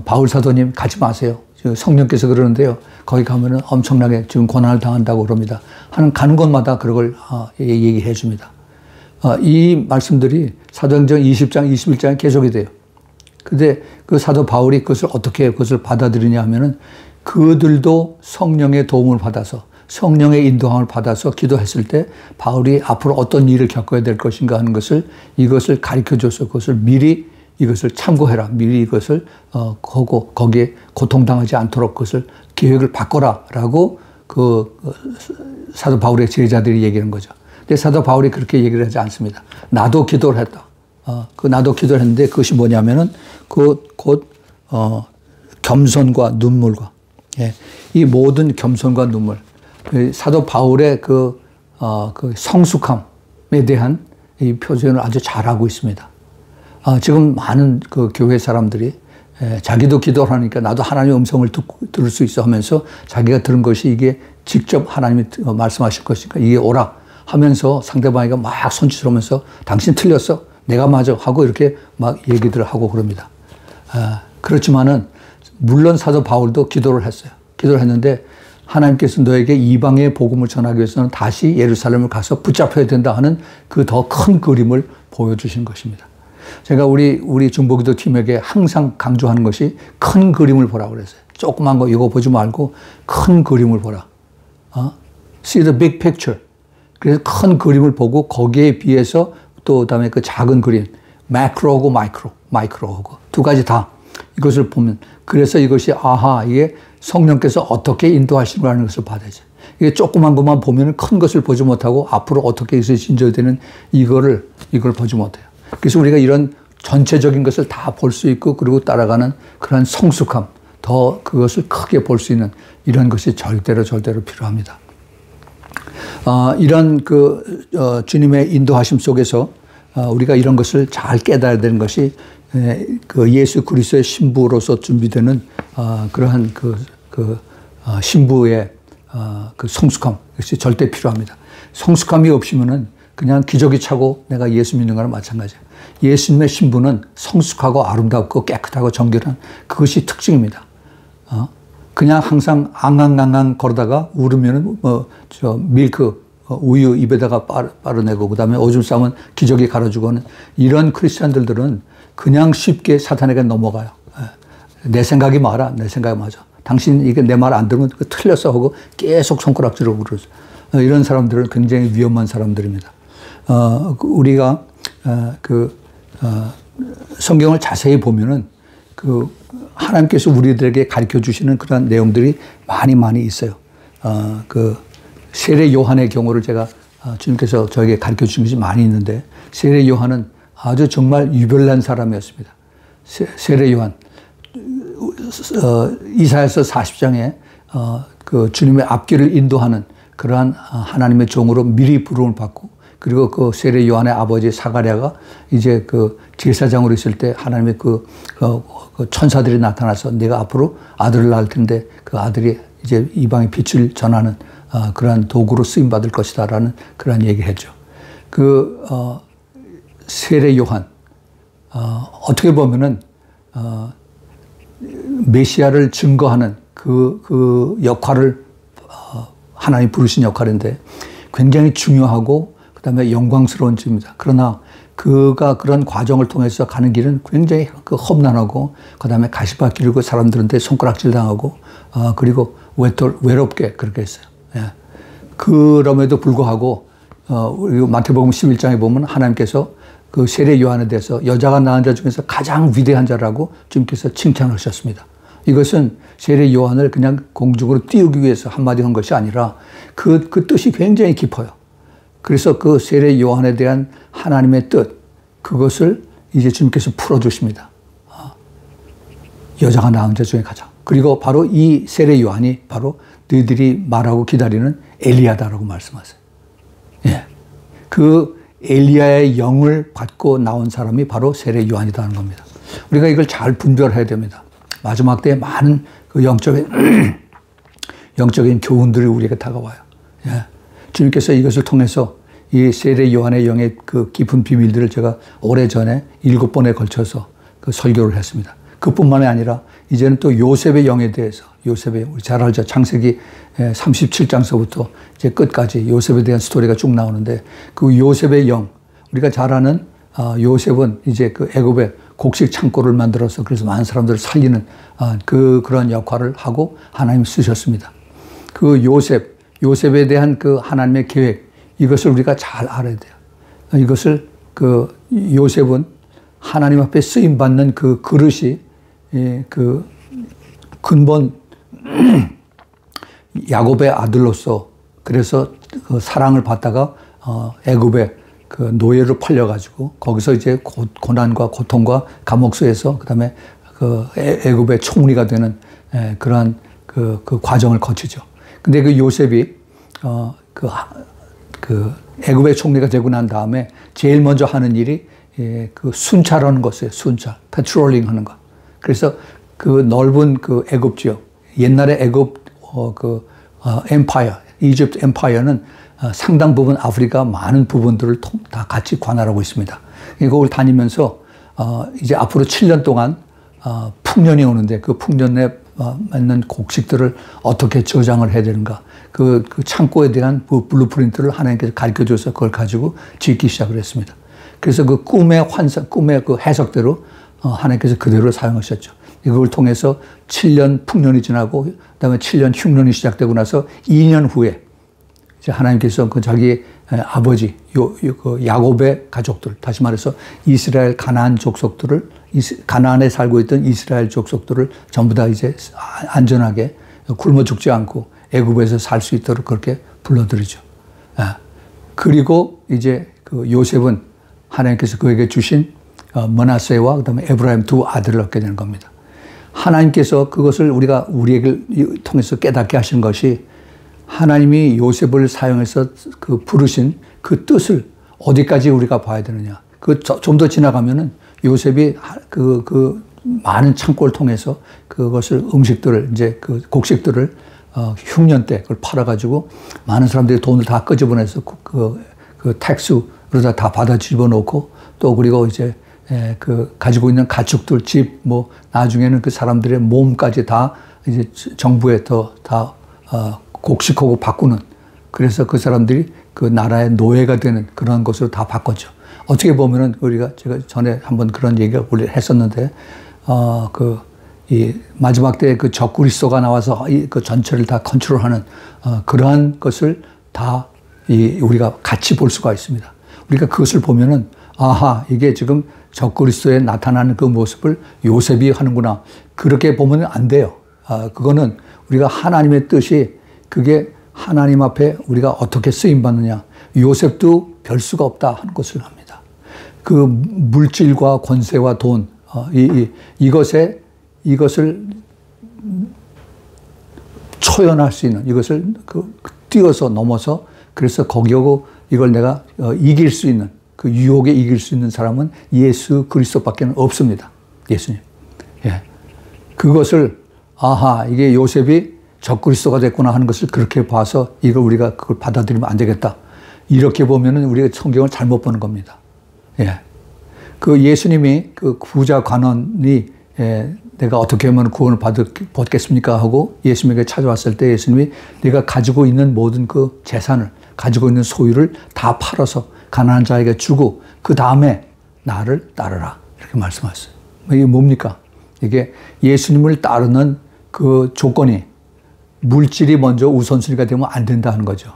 A: 바울 사도님 가지 마세요. 성령께서 그러는데요. 거기 가면은 엄청나게 지금 고난을 당한다고 그럽니다. 가는 곳마다 그런 걸 얘기해 줍니다. 이 말씀들이 사도행전 20장, 21장에 계속이 돼요. 근데 그 사도 바울이 그것을 받아들이냐 하면은 그들도 성령의 도움을 받아서 성령의 인도함을 받아서 기도했을 때 바울이 앞으로 어떤 일을 겪어야 될 것인가 하는 이것을 가르쳐 줘서 그것을 미리 이것을 참고해라. 미리 이것을 거기에 고통당하지 않도록 그것을 계획을 바꿔라라고 사도 바울의 제자들이 얘기하는 거죠. 근데 사도 바울이 그렇게 얘기를 하지 않습니다. 나도 기도를 했다. 나도 기도를 했는데 그것이 뭐냐면은 곧 겸손과 눈물과 이 모든 겸손과 눈물 사도 바울의 그 성숙함에 대한 이 표현을 아주 잘하고 있습니다. 지금 많은 그 교회 사람들이 자기도 기도를 하니까 나도 하나님의 음성을 들을 수 있어 하면서 자기가 들은 것이 이게 직접 하나님이 말씀하실 것이니까 이게 오라 하면서 상대방에게 막 손짓하면서 당신 틀렸어. 내가 맞아 하고 이렇게 막 얘기들을 하고 그럽니다. 그렇지만은 물론 사도 바울도 기도를 했어요. 기도를 했는데 하나님께서 너에게 이방의 복음을 전하기 위해서는 다시 예루살렘을 가서 붙잡혀야 된다 하는 그 더 큰 그림을 보여주신 것입니다. 제가 우리 중보기도 팀에게 항상 강조하는 것이 큰 그림을 보라고 그랬어요. 조그만 거 이거 보지 말고 큰 그림을 보라. See the big picture. 그래서 큰 그림을 보고 거기에 비해서 또 그다음에 그 작은 그림, 매크로하고 마이크로하고 두 가지 다 이것을 보면 그래서 이것이 이게 성령께서 어떻게 인도하시는 것을 받아야지. 이게 조그만 것만 보면 큰 것을 보지 못하고 앞으로 어떻게 이것이 진전되는 이걸 보지 못해요. 그래서 우리가 이런 전체적인 것을 다 볼 수 있고 그리고 따라가는 그런 성숙함, 더 그것을 크게 볼 수 있는 이런 것이 절대로 필요합니다. 이런 주님의 인도하심 속에서 우리가 이런 것을 잘 깨달아야 되는 것이 그 예수 그리스도의 신부로서 준비되는 그러한 신부의 그 성숙함, 이것이 절대 필요합니다. 성숙함이 없으면은 그냥 기저귀 차고 내가 예수 믿는 거랑 마찬가지예요. 예수님의 신부는 성숙하고 아름답고 깨끗하고 정결한 그것이 특징입니다. 그냥 항상 앙앙앙앙 걸어다가 울으면은 밀크 우유 입에다가 빨아내고 그다음에 오줌 싸면 기저귀 갈아주고 하는 이런 크리스천들은 그냥 쉽게 사탄에게 넘어가요. 내 생각이 맞아. 내 생각이 맞아. 당신 이게 내 말 안 들으면 틀렸어 하고 계속 손가락질하고 그러죠. 이런 사람들은 굉장히 위험한 사람들입니다. 우리가 성경을 자세히 보면은 그 하나님께서 우리들에게 가르쳐 주시는 그런 내용들이 많이 있어요. 그 세례 요한의 경우를 제가 주님께서 저에게 가르쳐 주신 것이 많이 있는데, 세례 요한은 아주 정말 유별난 사람이었습니다. 세례 요한, 이사야서 40장에 그 주님의 앞길을 인도하는 그러한 하나님의 종으로 미리 부름을 받고, 그리고 그 세례 요한의 아버지 사가랴가 이제 그 제사장으로 있을 때 하나님의 그 천사들이 나타나서 내가 앞으로 아들을 낳을 텐데 그 아들이 이제 이방의 빛을 전하는 그러한 도구로 쓰임 받을 것이다라는 그러한 얘기를 했죠. 그 세례 요한, 어떻게 보면은 메시아를 증거하는 그 역할을 하나님 부르신 역할인데 굉장히 중요하고 그다음에 영광스러운 일입니다. 그러나 그가 그런 과정을 통해서 가는 길은 굉장히 그 험난하고, 그다음에 가시밭길이고 사람들한테 손가락질 당하고, 그리고 외롭게 그렇게 했어요. 예. 그럼에도 불구하고 우리 마태복음 11장에 보면 하나님께서 그 세례 요한에 대해서 여자가 낳은 자 중에서 가장 위대한 자라고 주님께서 칭찬하셨습니다. 이것은 세례 요한을 그냥 공중으로 띄우기 위해서 한마디 한 것이 아니라 그 뜻이 굉장히 깊어요. 그래서 그 세례 요한에 대한 하나님의 뜻, 그것을 이제 주님께서 풀어주십니다. 여자가 낳은 자 중에 가장. 그리고 바로 이 세례 요한이 바로 너희들이 말하고 기다리는 엘리야다라고 말씀하세요. 예. 그 엘리야의 영을 받고 나온 사람이 바로 세례 요한이라는 겁니다. 우리가 이걸 잘 분별해야 됩니다. 마지막 때에 많은 그 영적인 교훈들이 우리에게 다가와요. 예. 주님께서 이것을 통해서 이 세례 요한의 영의 그 깊은 비밀들을 제가 오래전에 7번에 걸쳐서 그 설교를 했습니다. 그뿐만이 아니라 이제는 또 요셉의 영에 대해서, 요셉의, 우리 잘 알죠. 창세기 37장서부터 이제 끝까지 요셉에 대한 스토리가 쭉 나오는데, 그 요셉의 영, 우리가 잘 아는 요셉은 이제 그 애굽의 곡식 창고를 만들어서 그래서 많은 사람들을 살리는 그런 역할을 하고 하나님 쓰셨습니다. 그 요셉에 대한 그 하나님의 계획, 이것을 우리가 잘 알아야 돼요. 이것을 그 요셉은 하나님 앞에 쓰임 받는 그 그릇이 그 근본 야곱의 아들로서, 그래서 그 사랑을 받다가 애굽의 그 노예로 팔려가지고 거기서 이제 고난과 고통과 감옥소에서 그다음에 그 애굽의 총리가 되는 그러한 그 과정을 거치죠. 근데 그 요셉이 그 애굽의 총리가 되고 난 다음에 제일 먼저 하는 일이 그 순찰하는 것이에요. 순찰, 패트롤링 하는 것. 그래서 그 넓은 그 애굽 지역, 옛날에 애굽 엠파이어, 이집트 엠파이어는 상당 부분 아프리카 많은 부분들을 다 같이 관할하고 있습니다. 이걸 다니면서 이제 앞으로 7년 동안 풍년이 오는데 그 풍년에 맞는 곡식들을 어떻게 저장을 해야 되는가, 그 창고에 대한 그 블루프린트를 하나님께서 가르쳐 줘서 그걸 가지고 짓기 시작을 했습니다. 그래서 그 꿈의 환상, 꿈의 그 해석대로 하나님께서 그대로 사용하셨죠. 이걸 통해서 7년 풍년이 지나고 그다음에 7년 흉년이 시작되고 나서 2년 후에 이제 하나님께서 그 자기 아버지 그 야곱의 가족들, 다시 말해서 이스라엘 가나안 족속들을, 가나안에 살고 있던 이스라엘 족속들을 전부 다 이제 안전하게 굶어 죽지 않고 애굽에서 살 수 있도록 그렇게 불러들이죠. 그리고 이제 그 요셉은 하나님께서 그에게 주신 므낫세와 그다음에 에브라임 두 아들을 얻게 되는 겁니다. 하나님께서 그것을 우리에게 통해서 깨닫게 하신 것이, 하나님이 요셉을 사용해서 그 부르신 그 뜻을 어디까지 우리가 봐야 되느냐. 좀 더 지나가면은 요셉이 그 많은 창고를 통해서 그것을 음식들을, 이제 그 곡식들을 흉년 때 그걸 팔아가지고 많은 사람들이 돈을 다 끄집어내서 그 텍스로 다 받아 집어넣고, 또 그리고 이제 그 가지고 있는 가축들, 집, 뭐 나중에는 그 사람들의 몸까지 다 이제 정부에 다 곡식하고 바꾸는, 그래서 그 사람들이 그 나라의 노예가 되는 그런 것으로 다 바꿨죠. 어떻게 보면은 제가 전에 한번 그런 얘기를 원래 했었는데, 이 마지막 때에 그 적그리스도가 나와서 그 전체를 다 컨트롤하는 그러한 것을 다 우리가 같이 볼 수가 있습니다. 우리가 그것을 보면은 아하, 이게 지금 적그리스도에 나타나는 그 모습을 요셉이 하는구나. 그렇게 보면 안 돼요. 그거는 우리가 하나님의 뜻이 그게 하나님 앞에 우리가 어떻게 쓰임받느냐. 요셉도 별 수가 없다 하는 것을 합니다. 그 물질과 권세와 돈, 이것을 초연할 수 있는, 이것을 뛰어서 넘어서 그래서 거기하고 이걸 내가 이길 수 있는, 그 유혹에 이길 수 있는 사람은 예수 그리스도밖에 없습니다. 예수님. 예. 그것을, 아하, 이게 요셉이 적그리스도가 됐구나 하는 것을 그렇게 봐서 이걸 우리가 그걸 받아들이면 안 되겠다. 이렇게 보면은 우리가 성경을 잘못 보는 겁니다. 예. 그 예수님이 그 부자 관원이 내가 어떻게 하면 구원을 받겠습니까? 하고 예수님에게 찾아왔을 때 예수님이 내가 가지고 있는 모든 그 재산을, 가지고 있는 소유를 다 팔아서 가난한 자에게 주고 그 다음에 나를 따르라. 이렇게 말씀하셨어요. 이게 뭡니까? 이게 예수님을 따르는 그 조건이 물질이 먼저 우선순위가 되면 안 된다는 거죠.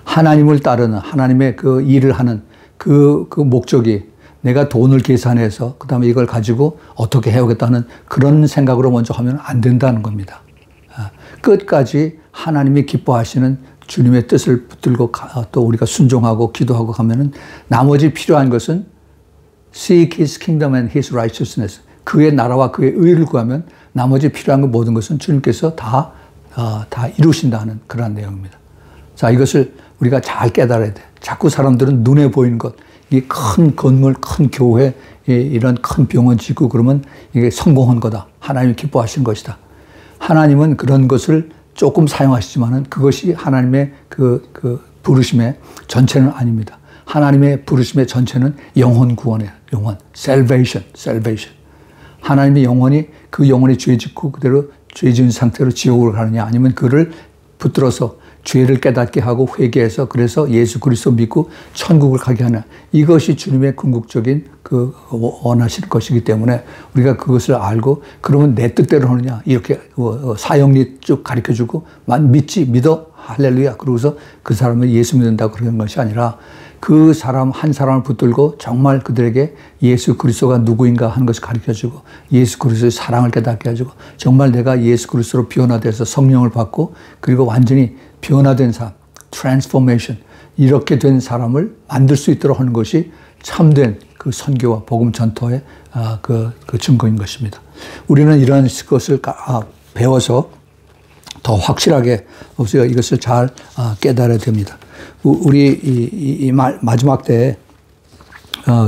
A: 하나님을 따르는, 하나님의 그 일을 하는 그 목적이 내가 돈을 계산해서 그 다음에 이걸 가지고 어떻게 해오겠다는 그런 생각으로 먼저 하면 안 된다는 겁니다. 끝까지 하나님이 기뻐하시는 주님의 뜻을 붙들고 또 우리가 순종하고 기도하고 가면은 나머지 필요한 것은 seek his kingdom and his righteousness. 그의 나라와 그의 의를 구하면 나머지 필요한 것 모든 것은 주님께서 다 이루신다는 그런 내용입니다. 자, 이것을 우리가 잘 깨달아야 돼. 자꾸 사람들은 눈에 보이는 것, 이 큰 건물, 큰 교회, 이런 큰 병원 짓고 그러면 이게 성공한 거다. 하나님이 기뻐하신 것이다. 하나님은 그런 것을 조금 사용하시지만은 그것이 하나님의 그 부르심의 전체는 아닙니다. 하나님의 부르심의 전체는 영혼 구원이에요. 영혼. salvation. 하나님의 영혼이 그 영혼이 죄 짓고 그대로 죄 지은 상태로 지옥으로 가느냐 아니면 그를 붙들어서 죄를 깨닫게 하고 회개해서 그래서 예수 그리스도 믿고 천국을 가게 하는 이것이 주님의 궁극적인 그 원하실 것이기 때문에 우리가 그것을 알고 그러면 내 뜻대로 하느냐 이렇게 사형리 쭉 가르쳐주고 믿어 할렐루야 그러고서 그 사람을 예수 믿는다고 그러는 것이 아니라 그 사람 한 사람을 붙들고 정말 그들에게 예수 그리스도가 누구인가 하는 것을 가르쳐주고 예수 그리스도의 사랑을 깨닫게 해주고 정말 내가 예수 그리스도로 변화돼서 성령을 받고 그리고 완전히 변화된 삶, transformation 이렇게 된 사람을 만들 수 있도록 하는 것이 참된 그 선교와 복음 전도의 그 증거인 것입니다. 우리는 이런 것을 배워서 더 확실하게 우리가 이것을 잘 깨달아야 됩니다. 우리 이 마지막 때에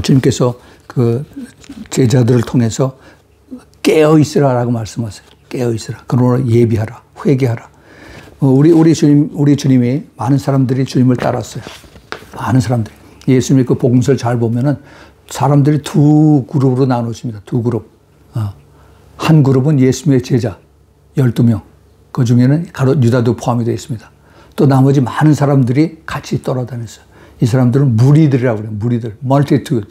A: 주님께서 그 제자들을 통해서 깨어 있으라라고 말씀하세요. 깨어 있으라. 그러므로 예비하라. 회개하라. 우리 주님이 많은 사람들이 주님을 따랐어요. 많은 사람들이. 예수님의 그 복음서를 잘 보면은 사람들이 두 그룹으로 나누십니다. 두 그룹. 한 그룹은 예수님의 제자 12명. 그 중에는 유다도 포함이 되어 있습니다. 또 나머지 많은 사람들이 같이 돌아다녔어요. 이 사람들은 무리들이라고 그래요. 무리들. multitude.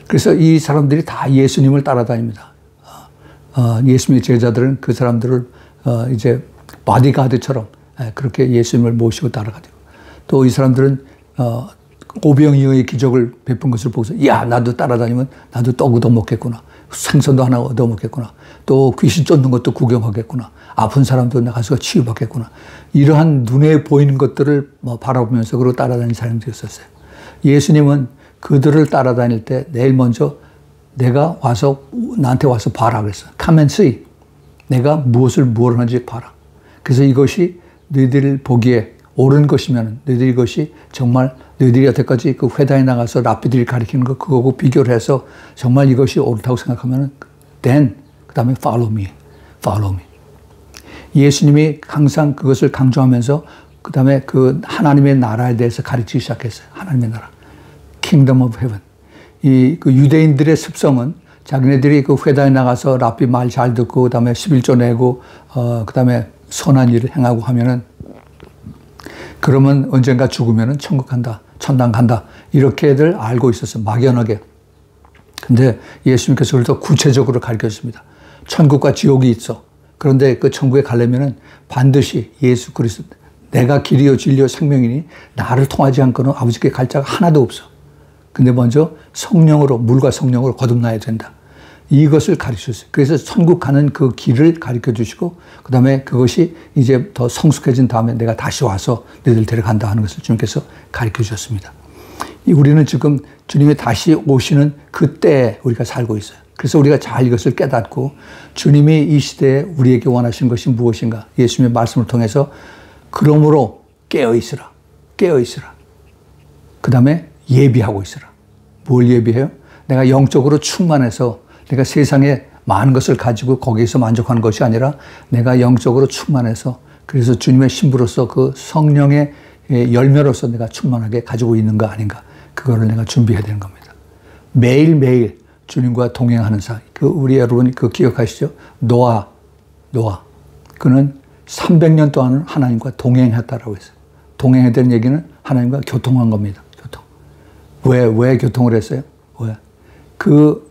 A: 그래서 이 사람들이 다 예수님을 따라다닙니다. 예수님의 제자들은 그 사람들을 이제 바디가드처럼 그렇게 예수님을 모시고 따라가고 또 이 사람들은 오병이어의 기적을 베푼 것을 보고서 야 나도 따라다니면 나도 떡 얻어먹겠구나. 생선도 하나 얻어먹겠구나. 또 귀신 쫓는 것도 구경하겠구나. 아픈 사람도 가서 치유받겠구나. 이러한 눈에 보이는 것들을 바라보면서 그러고 따라다니는 사람들이 있었어요. 예수님은 그들을 따라다닐 때 내일 먼저 내가 와서 나한테 와서 봐라 그랬어요. Come and see. 내가 뭘 하는지 봐라. 그래서 이것이 너희들 보기에 옳은 것이면 너희들이 이것이 정말 너희들이 여태까지 그 회당에 나가서 랍비들이 가르치는 거 그거하고 비교를 해서 정말 이것이 옳다고 생각하면 then 그 다음에 follow me. 예수님이 항상 그것을 강조하면서 그 다음에 그 하나님의 나라에 대해서 가르치기 시작했어요. 하나님의 나라. Kingdom of Heaven. 그 유대인들의 습성은 자기네들이 그 회당에 나가서 랍비 말 잘 듣고 그 다음에 11조 내고 그 다음에 선한 일을 행하고 하면은 그러면 언젠가 죽으면은 천국 간다. 천당 간다. 이렇게들 알고 있었어요. 막연하게. 근데 예수님께서 그걸 더 구체적으로 가르쳐 주십니다. 천국과 지옥이 있어. 그런데 그 천국에 가려면은 반드시 예수 그리스도 내가 길이요 진리요 생명이니 나를 통하지 않고는 아버지께 갈 자가 하나도 없어. 근데 먼저 성령으로, 물과 성령으로 거듭나야 된다. 이것을 가르치셨어요. 그래서 천국 가는 그 길을 가르쳐 주시고, 그 다음에 그것이 이제 더 성숙해진 다음에 내가 다시 와서 너희들 데려간다 하는 것을 주님께서 가르쳐 주셨습니다. 우리는 지금 주님이 다시 오시는 그때에 우리가 살고 있어요. 그래서 우리가 잘 이것을 깨닫고 주님이 이 시대에 우리에게 원하시는 것이 무엇인가? 예수님의 말씀을 통해서 그러므로 깨어있으라. 깨어있으라. 그 다음에 예비하고 있으라. 뭘 예비해요? 내가 영적으로 충만해서 내가 세상에 많은 것을 가지고 거기에서 만족하는 것이 아니라 내가 영적으로 충만해서 그래서 주님의 신부로서 그 성령의 열매로서 내가 충만하게 가지고 있는 거 아닌가. 그거를 내가 준비해야 되는 겁니다. 매일매일 주님과 동행하는 사람. 우리 여러분 기억하시죠? 노아. 그는 300년 동안 하나님과 동행했다라고 했어요. 동행했다는 얘기는 하나님과 교통한 겁니다. 교통. 왜 교통을 했어요? 왜? 그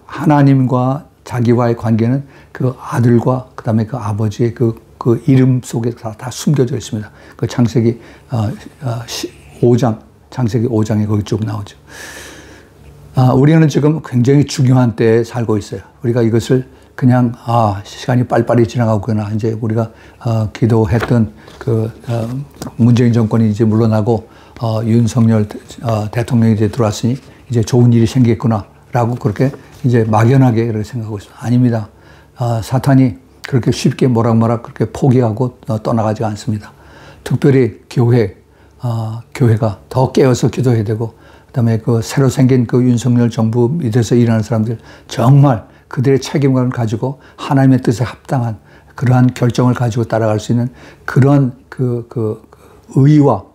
A: 하나님과 자기와의 관계는 그 아들과 그 다음에 그 아버지의 그 이름 속에 다 숨겨져 있습니다. 그 창세기 5장, 창세기 5장에 거기 쭉 나오죠. 우리는 지금 굉장히 중요한 때에 살고 있어요. 우리가 이것을 그냥, 시간이 빨리빨리 지나가구나. 이제 우리가, 기도했던 문재인 정권이 이제 물러나고, 윤석열 대통령이 이제 들어왔으니 이제 좋은 일이 생겼구나. 라고 그렇게 이제 막연하게 그렇게 생각하고 있습니다. 아닙니다. 사탄이 그렇게 쉽게 모락모락 그렇게 포기하고 떠나가지 않습니다. 특별히 교회가 더 깨어서 기도해야 되고, 그 다음에 그 새로 생긴 그 윤석열 정부 밑에서 일하는 사람들 정말 그들의 책임감을 가지고 하나님의 뜻에 합당한 그러한 결정을 가지고 따라갈 수 있는 그런 의와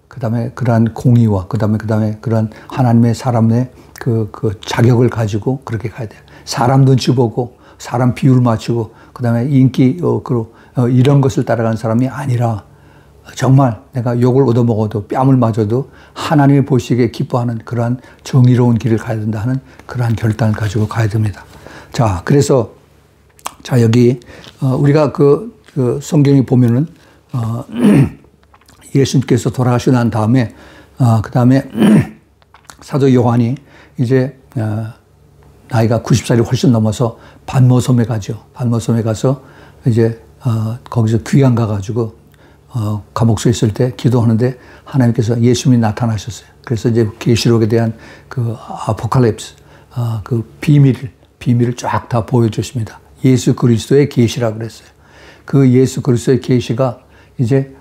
A: 그 다음에 그러한 공의와 그 다음에 그런 하나님의 사람의 그 자격을 가지고 그렇게 가야 돼요. 사람 눈치 보고 사람 비율 맞추고 그 다음에 인기 이런 것을 따라가는 사람이 아니라 정말 내가 욕을 얻어먹어도 뺨을 맞아도 하나님이 보시기에 기뻐하는 그러한 정의로운 길을 가야 된다 하는 그러한 결단을 가지고 가야 됩니다. 자, 그래서 여기 우리가 그 성경에 보면은 예수님께서 돌아가시고 난 다음에 그 다음에 사도 요한이 이제 나이가 90살이 훨씬 넘어서 반모섬에 가죠. 반모섬에 가서 이제 거기서 귀양 가가지고 감옥소에 있을 때 기도하는데 하나님께서 예수님이 나타나셨어요. 그래서 이제 계시록에 대한 그 아포칼립스, 그 비밀을 쫙 다 보여주십니다. 예수 그리스도의 계시라 그랬어요. 그 예수 그리스도의 계시가 이제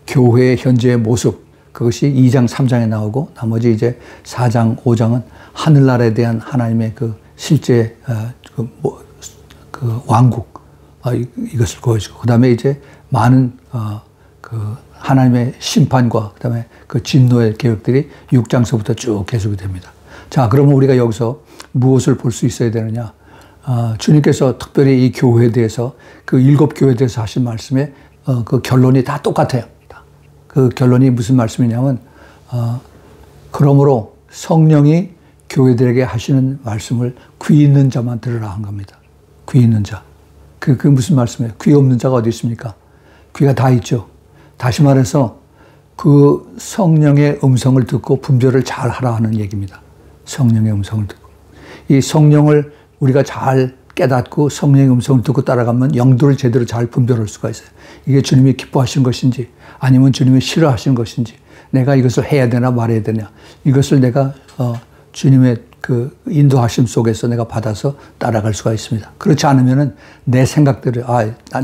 A: 교회의 현재의 모습, 그것이 2장, 3장에 나오고 나머지 이제 4장, 5장은 하늘나라에 대한 하나님의 그 실제 그 왕국 이것을 보여주고 그 다음에 이제 많은 그 하나님의 심판과 그 다음에 그 진노의 계획들이 6장서부터 쭉 계속이 됩니다. 자, 그러면 우리가 여기서 무엇을 볼 수 있어야 되느냐? 주님께서 특별히 이 교회에 대해서 그 7교회에 대해서 하신 말씀에 그 결론이 다 똑같아요. 그 결론이 무슨 말씀이냐면 그러므로 성령이 교회들에게 하시는 말씀을 귀 있는 자만 들으라 한 겁니다. 귀 있는 자. 그게 무슨 말씀이에요? 귀 없는 자가 어디 있습니까? 귀가 다 있죠. 다시 말해서 그 성령의 음성을 듣고 분별을 잘 하라 하는 얘기입니다. 성령의 음성을 듣고. 이 성령을 우리가 잘 깨닫고 성령의 음성을 듣고 따라가면 영도를 제대로 잘 분별할 수가 있어요. 이게 주님이 기뻐하신 것인지 아니면 주님이 싫어하신 것인지 내가 이것을 해야 되나 말해야 되냐 이것을 내가 주님의 그 인도하심 속에서 내가 받아서 따라갈 수가 있습니다. 그렇지 않으면은 내 생각대로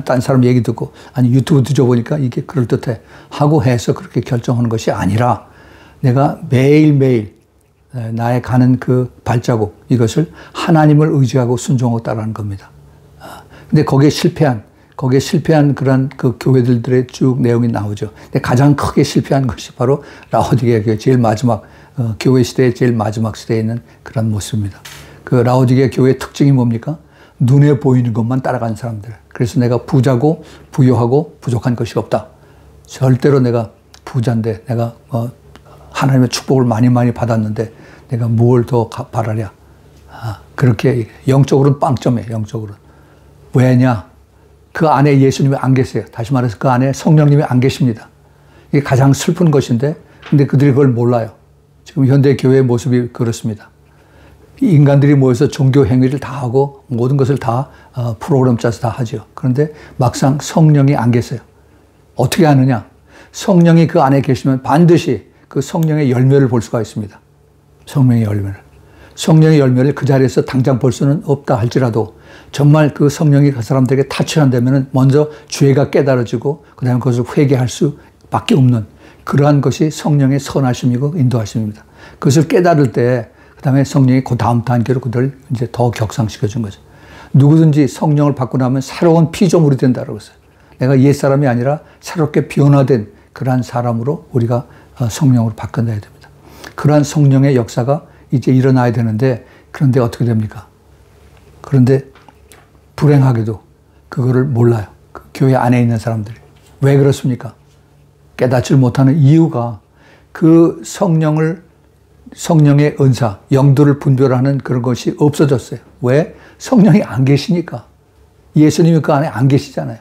A: 딴 사람 얘기 듣고 아니 유튜브 뒤져보니까 이게 그럴듯해 하고 해서 그렇게 결정하는 것이 아니라 내가 매일매일 나의 가는 그 발자국 이것을 하나님을 의지하고 순종하고 따라가는 겁니다. 근데 거기에 실패한 그런 그 교회들의 쭉 내용이 나오죠. 근데 가장 크게 실패한 것이 바로 라오디게아 교회 제일 마지막 교회 시대의 제일 마지막 시대에 있는 그런 모습입니다. 그 라오디게아 교회의 특징이 뭡니까? 눈에 보이는 것만 따라가는 사람들. 그래서 내가 부자고 부유하고 부족한 것이 없다. 절대로 내가 부자인데 내가 하나님의 축복을 많이 받았는데 내가 뭘 더 바라랴. 그렇게 영적으로는 빵점이에요. 영적으로는. 왜냐? 그 안에 예수님이 안 계세요. 다시 말해서 그 안에 성령님이 안 계십니다. 이게 가장 슬픈 것인데 근데 그들이 그걸 몰라요. 지금 현대 교회의 모습이 그렇습니다. 인간들이 모여서 종교 행위를 다 하고 모든 것을 다 프로그램 짜서 다 하죠. 그런데 막상 성령이 안 계세요. 어떻게 하느냐? 성령이 그 안에 계시면 반드시 그 성령의 열매를 볼 수가 있습니다. 성령의 열매를. 성령의 열매를 그 자리에서 당장 볼 수는 없다 할지라도 정말 그 성령이 그 사람들에게 타치한다면 먼저 죄가 깨달아지고 그 다음에 그것을 회개할 수밖에 없는 그러한 것이 성령의 선하심이고 인도하심입니다. 그것을 깨달을 때 그 다음에 성령이 그 다음 단계로 그들을 이제 더 격상시켜 준 거죠. 누구든지 성령을 받고 나면 새로운 피조물이 된다고 했어요. 내가 옛사람이 아니라 새롭게 변화된 그러한 사람으로 우리가 성령으로 바꿔놔야 됩니다. 그러한 성령의 역사가 이제 일어나야 되는데 그런데 어떻게 됩니까? 그런데 불행하게도 그거를 몰라요. 그 교회 안에 있는 사람들이. 왜 그렇습니까? 깨닫지 못하는 이유가 그 성령의 은사, 영도를 분별하는 그런 것이 없어졌어요. 왜? 성령이 안 계시니까. 예수님이 그 안에 안 계시잖아요.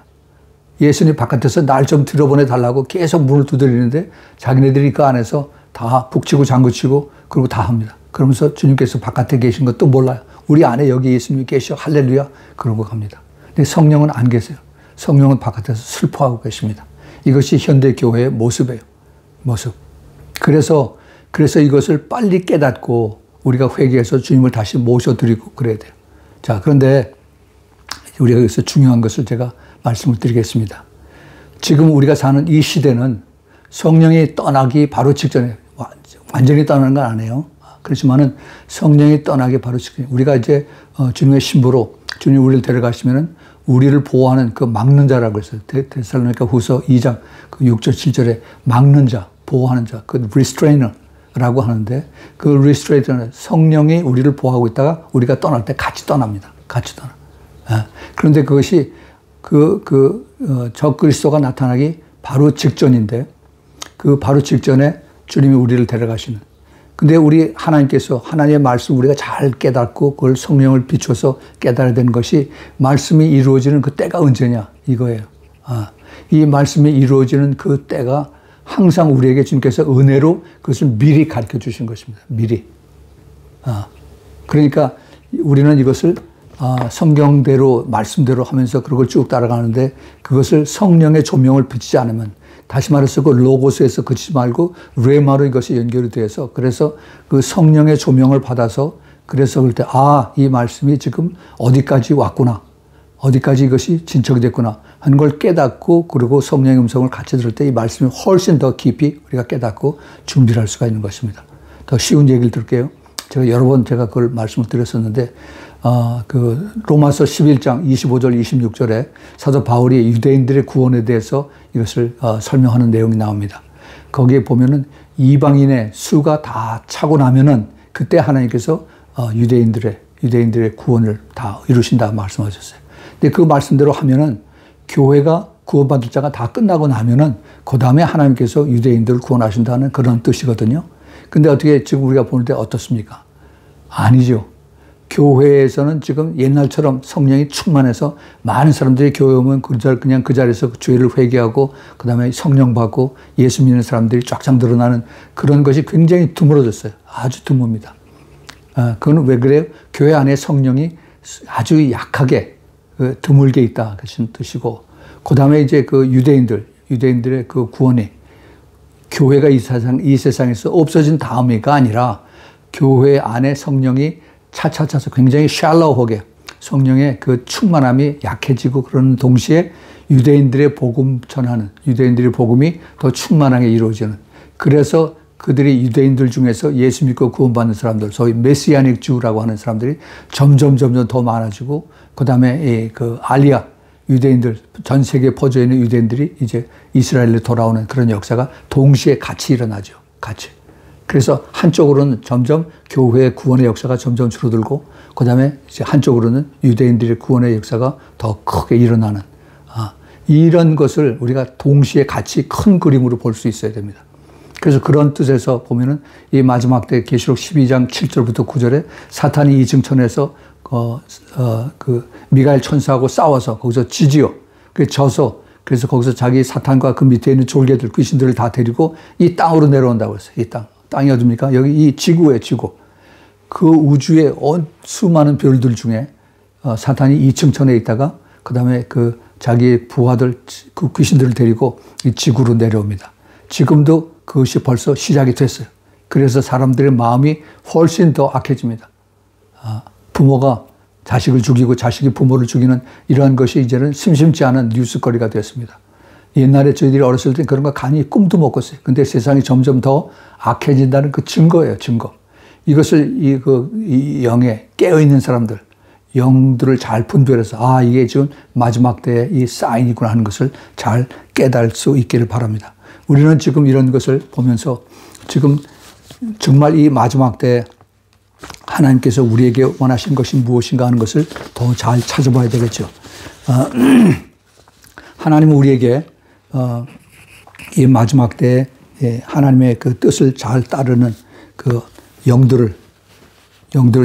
A: 예수님 바깥에서 날 좀 들여보내달라고 계속 문을 두드리는데 자기네들이 그 안에서 다 북치고 장구치고 그리고 다 합니다. 그러면서 주님께서 바깥에 계신 것도 몰라요. 우리 안에 여기 예수님이 계셔 할렐루야 그러고 갑니다. 근데 성령은 안 계세요. 성령은 바깥에서 슬퍼하고 계십니다. 이것이 현대 교회의 모습이에요. 모습. 그래서 이것을 빨리 깨닫고 우리가 회개해서 주님을 다시 모셔드리고 그래야 돼요. 자, 그런데 우리가 여기서 중요한 것을 제가 말씀을 드리겠습니다. 지금 우리가 사는 이 시대는 성령이 떠나기 바로 직전에, 완전히 떠나는 건 아니에요. 그렇지만은 성령이 떠나기 바로 직전에, 우리가 이제 주님의 신부로 주님이 우리를 데려가시면은 우리를 보호하는 그 막는 자라고 했어요. 데살로니가 후서 2장 그 6절 7절에 막는 자, 보호하는 자, 그 restrainer라고 하는데 그 restrainer는 성령이 우리를 보호하고 있다가 우리가 떠날 때 같이 떠납니다. 같이 떠나. 그런데 그것이 적그리스도가 나타나기 바로 직전인데 그 바로 직전에 주님이 우리를 데려가시는. 근데 우리 하나님께서 하나님의 말씀 우리가 잘 깨닫고 그걸 성령을 비춰서 깨달아야 되는 것이 말씀이 이루어지는 그 때가 언제냐 이거예요. 이 말씀이 이루어지는 그 때가 항상 우리에게 주님께서 은혜로 그것을 미리 가르쳐 주신 것입니다. 미리. 그러니까 우리는 이것을 성경대로 말씀대로 하면서 그걸 쭉 따라가는데 그것을 성령의 조명을 비치지 않으면 다시 말해서 그 로고스에서 그치지 말고 레마로 이것이 연결이 돼서 그래서 그 성령의 조명을 받아서 그래서 그럴 때 이 말씀이 지금 어디까지 왔구나. 어디까지 이것이 진척이 됐구나 하는 걸 깨닫고 그리고 성령의 음성을 같이 들을 때 이 말씀이 훨씬 더 깊이 우리가 깨닫고 준비를 할 수가 있는 것입니다. 더 쉬운 얘기를 들을게요. 제가 여러 번 그걸 말씀을 드렸었는데 그 로마서 11장 25절 26절에 사도 바울이 유대인들의 구원에 대해서 이것을 설명하는 내용이 나옵니다. 거기에 보면은 이방인의 수가 다 차고 나면은 그때 하나님께서 유대인들의 구원을 다 이루신다 말씀하셨어요. 근데 그 말씀대로 하면은 교회가 구원받을 자가 다 끝나고 나면은 그 다음에 하나님께서 유대인들을 구원하신다는 그런 뜻이거든요. 근데 어떻게 지금 우리가 보는데 어떻습니까? 아니죠. 교회에서는 지금 옛날처럼 성령이 충만해서 많은 사람들이 교회 오면 그냥 그 자리에서 죄를 회개하고 그 다음에 성령 받고 예수 믿는 사람들이 쫙쫙 늘어나는 그런 것이 굉장히 드물어졌어요. 아주 드뭅니다. 그건 왜 그래요? 교회 안에 성령이 아주 약하게 드물게 있다 그런 뜻이고 그 다음에 이제 그 유대인들의 그 구원이 교회가 이 세상에서 없어진 다음이가 아니라 교회 안에 성령이 차차차서 굉장히 샬로우하게 성령의 그 충만함이 약해지고 그러는 동시에 유대인들의 복음 전하는 유대인들의 복음이 더 충만하게 이루어지는 그래서 그들이 유대인들 중에서 예수 믿고 구원받는 사람들 소위 메시아닉 주라고 하는 사람들이 점점 더 많아지고 그 다음에 그 알리아 유대인들 전 세계에 퍼져 있는 유대인들이 이제 이스라엘로 돌아오는 그런 역사가 동시에 같이 일어나죠. 같이. 그래서 한쪽으로는 점점 교회의 구원의 역사가 점점 줄어들고 그 다음에 이제 한쪽으로는 유대인들의 구원의 역사가 더 크게 일어나는 이런 것을 우리가 동시에 같이 큰 그림으로 볼 수 있어야 됩니다. 그래서 그런 뜻에서 보면은 이 마지막 때 계시록 12장 7절부터 9절에 사탄이 이증천에서 그 미가엘 천사하고 싸워서 거기서 지지요. 그래서 거기서 자기 사탄과 그 밑에 있는 졸개들, 귀신들을 다 데리고 이 땅으로 내려온다고 했어요. 이 땅. 땅이 어딥니까? 여기 이 지구예요, 지구. 그 우주의 수많은 별들 중에 사탄이 2층천에 있다가 그 다음에 그 자기 부하들, 그 귀신들을 데리고 이 지구로 내려옵니다. 지금도 그것이 벌써 시작이 됐어요. 그래서 사람들의 마음이 훨씬 더 악해집니다. 부모가 자식을 죽이고 자식이 부모를 죽이는 이러한 것이 이제는 심심치 않은 뉴스거리가 되었습니다. 옛날에 저희들이 어렸을 때 그런 거 간이 꿈도 못 꿨어요. 근데 세상이 점점 더 악해진다는 그 증거예요, 증거. 이것을 이 영에 깨어있는 사람들, 영들을 잘 분별해서 이게 지금 마지막 때의 이 사인이구나 하는 것을 잘 깨달을 수 있기를 바랍니다. 우리는 지금 이런 것을 보면서 지금 정말 이 마지막 때 하나님께서 우리에게 원하신 것이 무엇인가 하는 것을 더 잘 찾아봐야 되겠죠. 하나님은 우리에게 이 마지막 때에 하나님의 그 뜻을 잘 따르는 그 영들을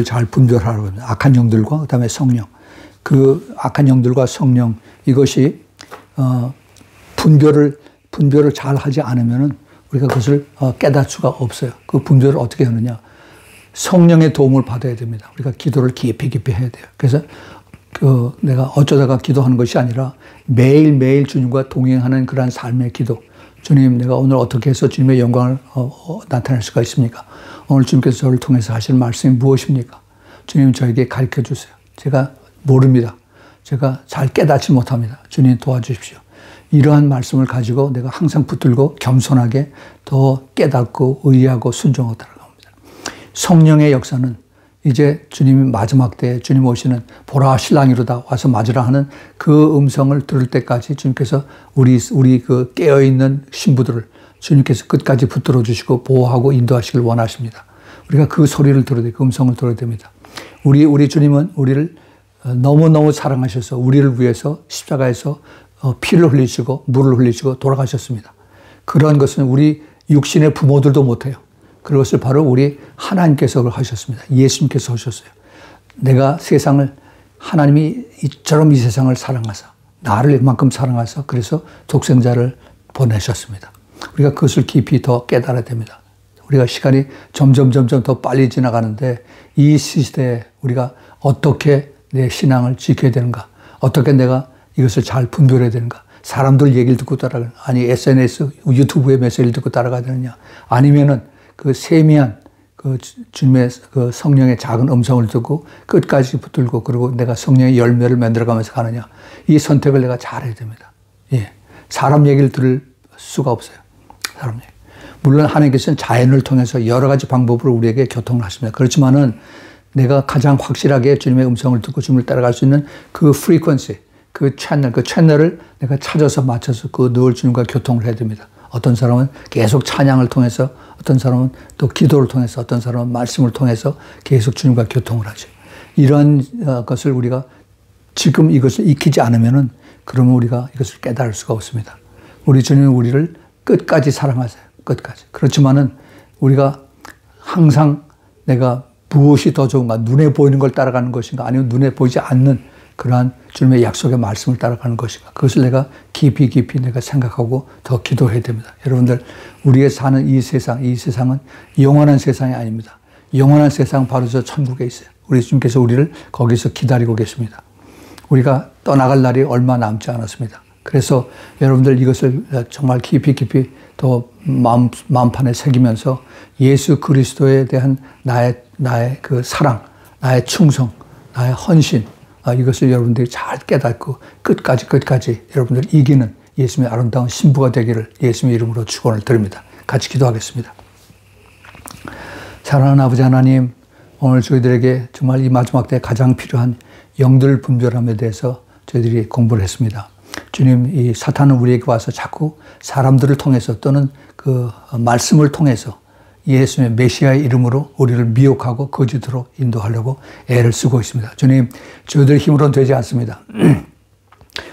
A: 잘 분별하라고 합니다. 악한 영들과 그다음에 성령. 그 악한 영들과 성령 이것이 분별을 잘 하지 않으면은 우리가 그것을 깨달을 수가 없어요. 그 분별을 어떻게 하느냐? 성령의 도움을 받아야 됩니다. 우리가 기도를 깊이 해야 돼요. 그래서 내가 어쩌다가 기도하는 것이 아니라 매일매일 주님과 동행하는 그러한 삶의 기도. 주님, 내가 오늘 어떻게 해서 주님의 영광을 나타낼 수가 있습니까? 오늘 주님께서 저를 통해서 하실 말씀이 무엇입니까? 주님, 저에게 가르쳐 주세요. 제가 모릅니다. 제가 잘 깨닫지 못합니다. 주님 도와주십시오. 이러한 말씀을 가지고 내가 항상 붙들고 겸손하게 더 깨닫고 의지하고 순종하고 따라갑니다. 성령의 역사는 이제 주님이 마지막 때에 주님 오시는 보라 신랑이로다 와서 맞으라 하는 그 음성을 들을 때까지 주님께서 우리 그 깨어있는 신부들을 주님께서 끝까지 붙들어 주시고 보호하고 인도하시길 원하십니다. 우리가 그 소리를 들어야 돼, 그 음성을 들어야 됩니다. 우리 주님은 우리를 너무너무 사랑하셔서 우리를 위해서 십자가에서 피를 흘리시고 물을 흘리시고 돌아가셨습니다. 그런 것은 우리 육신의 부모들도 못해요. 그것을 바로 우리 하나님께서 하셨습니다. 예수님께서 하셨어요. 내가 하나님이 이처럼 이 세상을 사랑하사 나를 이만큼 사랑하사 그래서 독생자를 보내셨습니다. 우리가 그것을 깊이 더 깨달아야 됩니다. 우리가 시간이 점점 더 빨리 지나가는데 이 시대에 우리가 어떻게 내 신앙을 지켜야 되는가? 어떻게 내가 이것을 잘 분별해야 되는가? 사람들 얘기를 듣고 따라가는, 아니 SNS, 유튜브의 메시지를 듣고 따라가야 되느냐? 아니면은 그 세미한 그 주님의 그 성령의 작은 음성을 듣고 끝까지 붙들고 그리고 내가 성령의 열매를 만들어가면서 가느냐? 이 선택을 내가 잘해야 됩니다. 예. 사람 얘기를 들을 수가 없어요. 사람 얘기. 물론 하나님께서는 자연을 통해서 여러 가지 방법으로 우리에게 교통을 하십니다. 그렇지만은 내가 가장 확실하게 주님의 음성을 듣고 주님을 따라갈 수 있는 그 프리퀀시, 그 채널을 내가 찾아서 맞춰서 늘 주님과 교통을 해야 됩니다. 어떤 사람은 계속 찬양을 통해서, 어떤 사람은 또 기도를 통해서, 어떤 사람은 말씀을 통해서 계속 주님과 교통을 하죠. 이런 것을 우리가 지금 이것을 익히지 않으면은 그러면 우리가 이것을 깨달을 수가 없습니다. 우리 주님은 우리를 끝까지 사랑하세요. 끝까지. 그렇지만은 우리가 항상 내가 무엇이 더 좋은가, 눈에 보이는 걸 따라가는 것인가, 아니면 눈에 보이지 않는 그러한 주님의 약속의 말씀을 따라가는 것인가. 그것을 내가 깊이 내가 생각하고 더 기도해야 됩니다. 여러분들, 우리가 사는 이 세상은 영원한 세상이 아닙니다. 영원한 세상은 바로 저 천국에 있어요. 우리 주님께서 우리를 거기서 기다리고 계십니다. 우리가 떠나갈 날이 얼마 남지 않았습니다. 그래서 여러분들 이것을 정말 깊이 더 마음판에 새기면서 예수 그리스도에 대한 나의 그 사랑, 나의 충성, 나의 헌신, 이것을 여러분들이 잘 깨닫고 끝까지 여러분들 이기는 예수님의 아름다운 신부가 되기를 예수님의 이름으로 축원을 드립니다. 같이 기도하겠습니다. 사랑하는 아버지 하나님, 오늘 저희들에게 정말 이 마지막 때 가장 필요한 영들 분별함에 대해서 저희들이 공부를 했습니다. 주님, 이 사탄은 우리에게 와서 자꾸 사람들을 통해서 또는 그 말씀을 통해서 예수님의 메시아의 이름으로 우리를 미혹하고 거짓으로 인도하려고 애를 쓰고 있습니다. 주님, 저희들 힘으로는 되지 않습니다.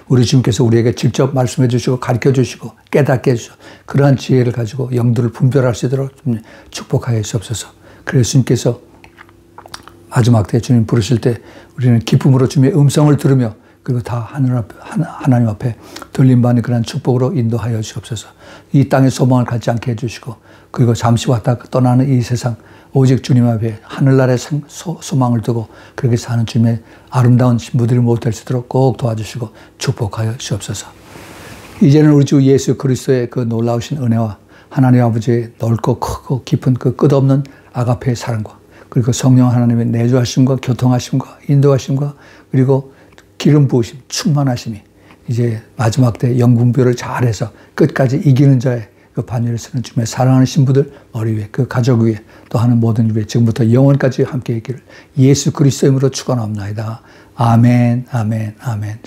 A: 우리 주님께서 우리에게 직접 말씀해 주시고 가르쳐 주시고 깨닫게 해주시고 그러한 지혜를 가지고 영들을 분별할 수 있도록 축복하여 주옵소서. 그래서 주님께서 마지막 때 주님 부르실 때 우리는 기쁨으로 주님의 음성을 들으며 그리고 다 하나님 앞에 들림받는 그런 축복으로 인도하여 주옵소서. 이 땅의 소망을 갖지 않게 해주시고, 그리고 잠시 왔다 떠나는 이 세상 오직 주님 앞에 하늘나라의 소망을 두고 그렇게 사는 주님의 아름다운 신부들이 못될 수 있도록 꼭 도와주시고 축복하여 주옵소서. 이제는 우리 주 예수 그리스도의 그 놀라우신 은혜와 하나님 아버지의 넓고 크고 깊은 그 끝없는 아가페의 사랑과, 그리고 성령 하나님의 내주하심과 교통하심과 인도하심과, 그리고 기름 부으심, 충만하심이 이제 마지막 때 영분별을 잘해서 끝까지 이기는 자의 그 반열을 쓰는 주님의 사랑하는 신부들 머리 위에, 그 가족 위에, 또 하는 모든 위에 지금부터 영원까지 함께 있기를 예수 그리스도의 이름으로 축원합니다. 아멘, 아멘, 아멘.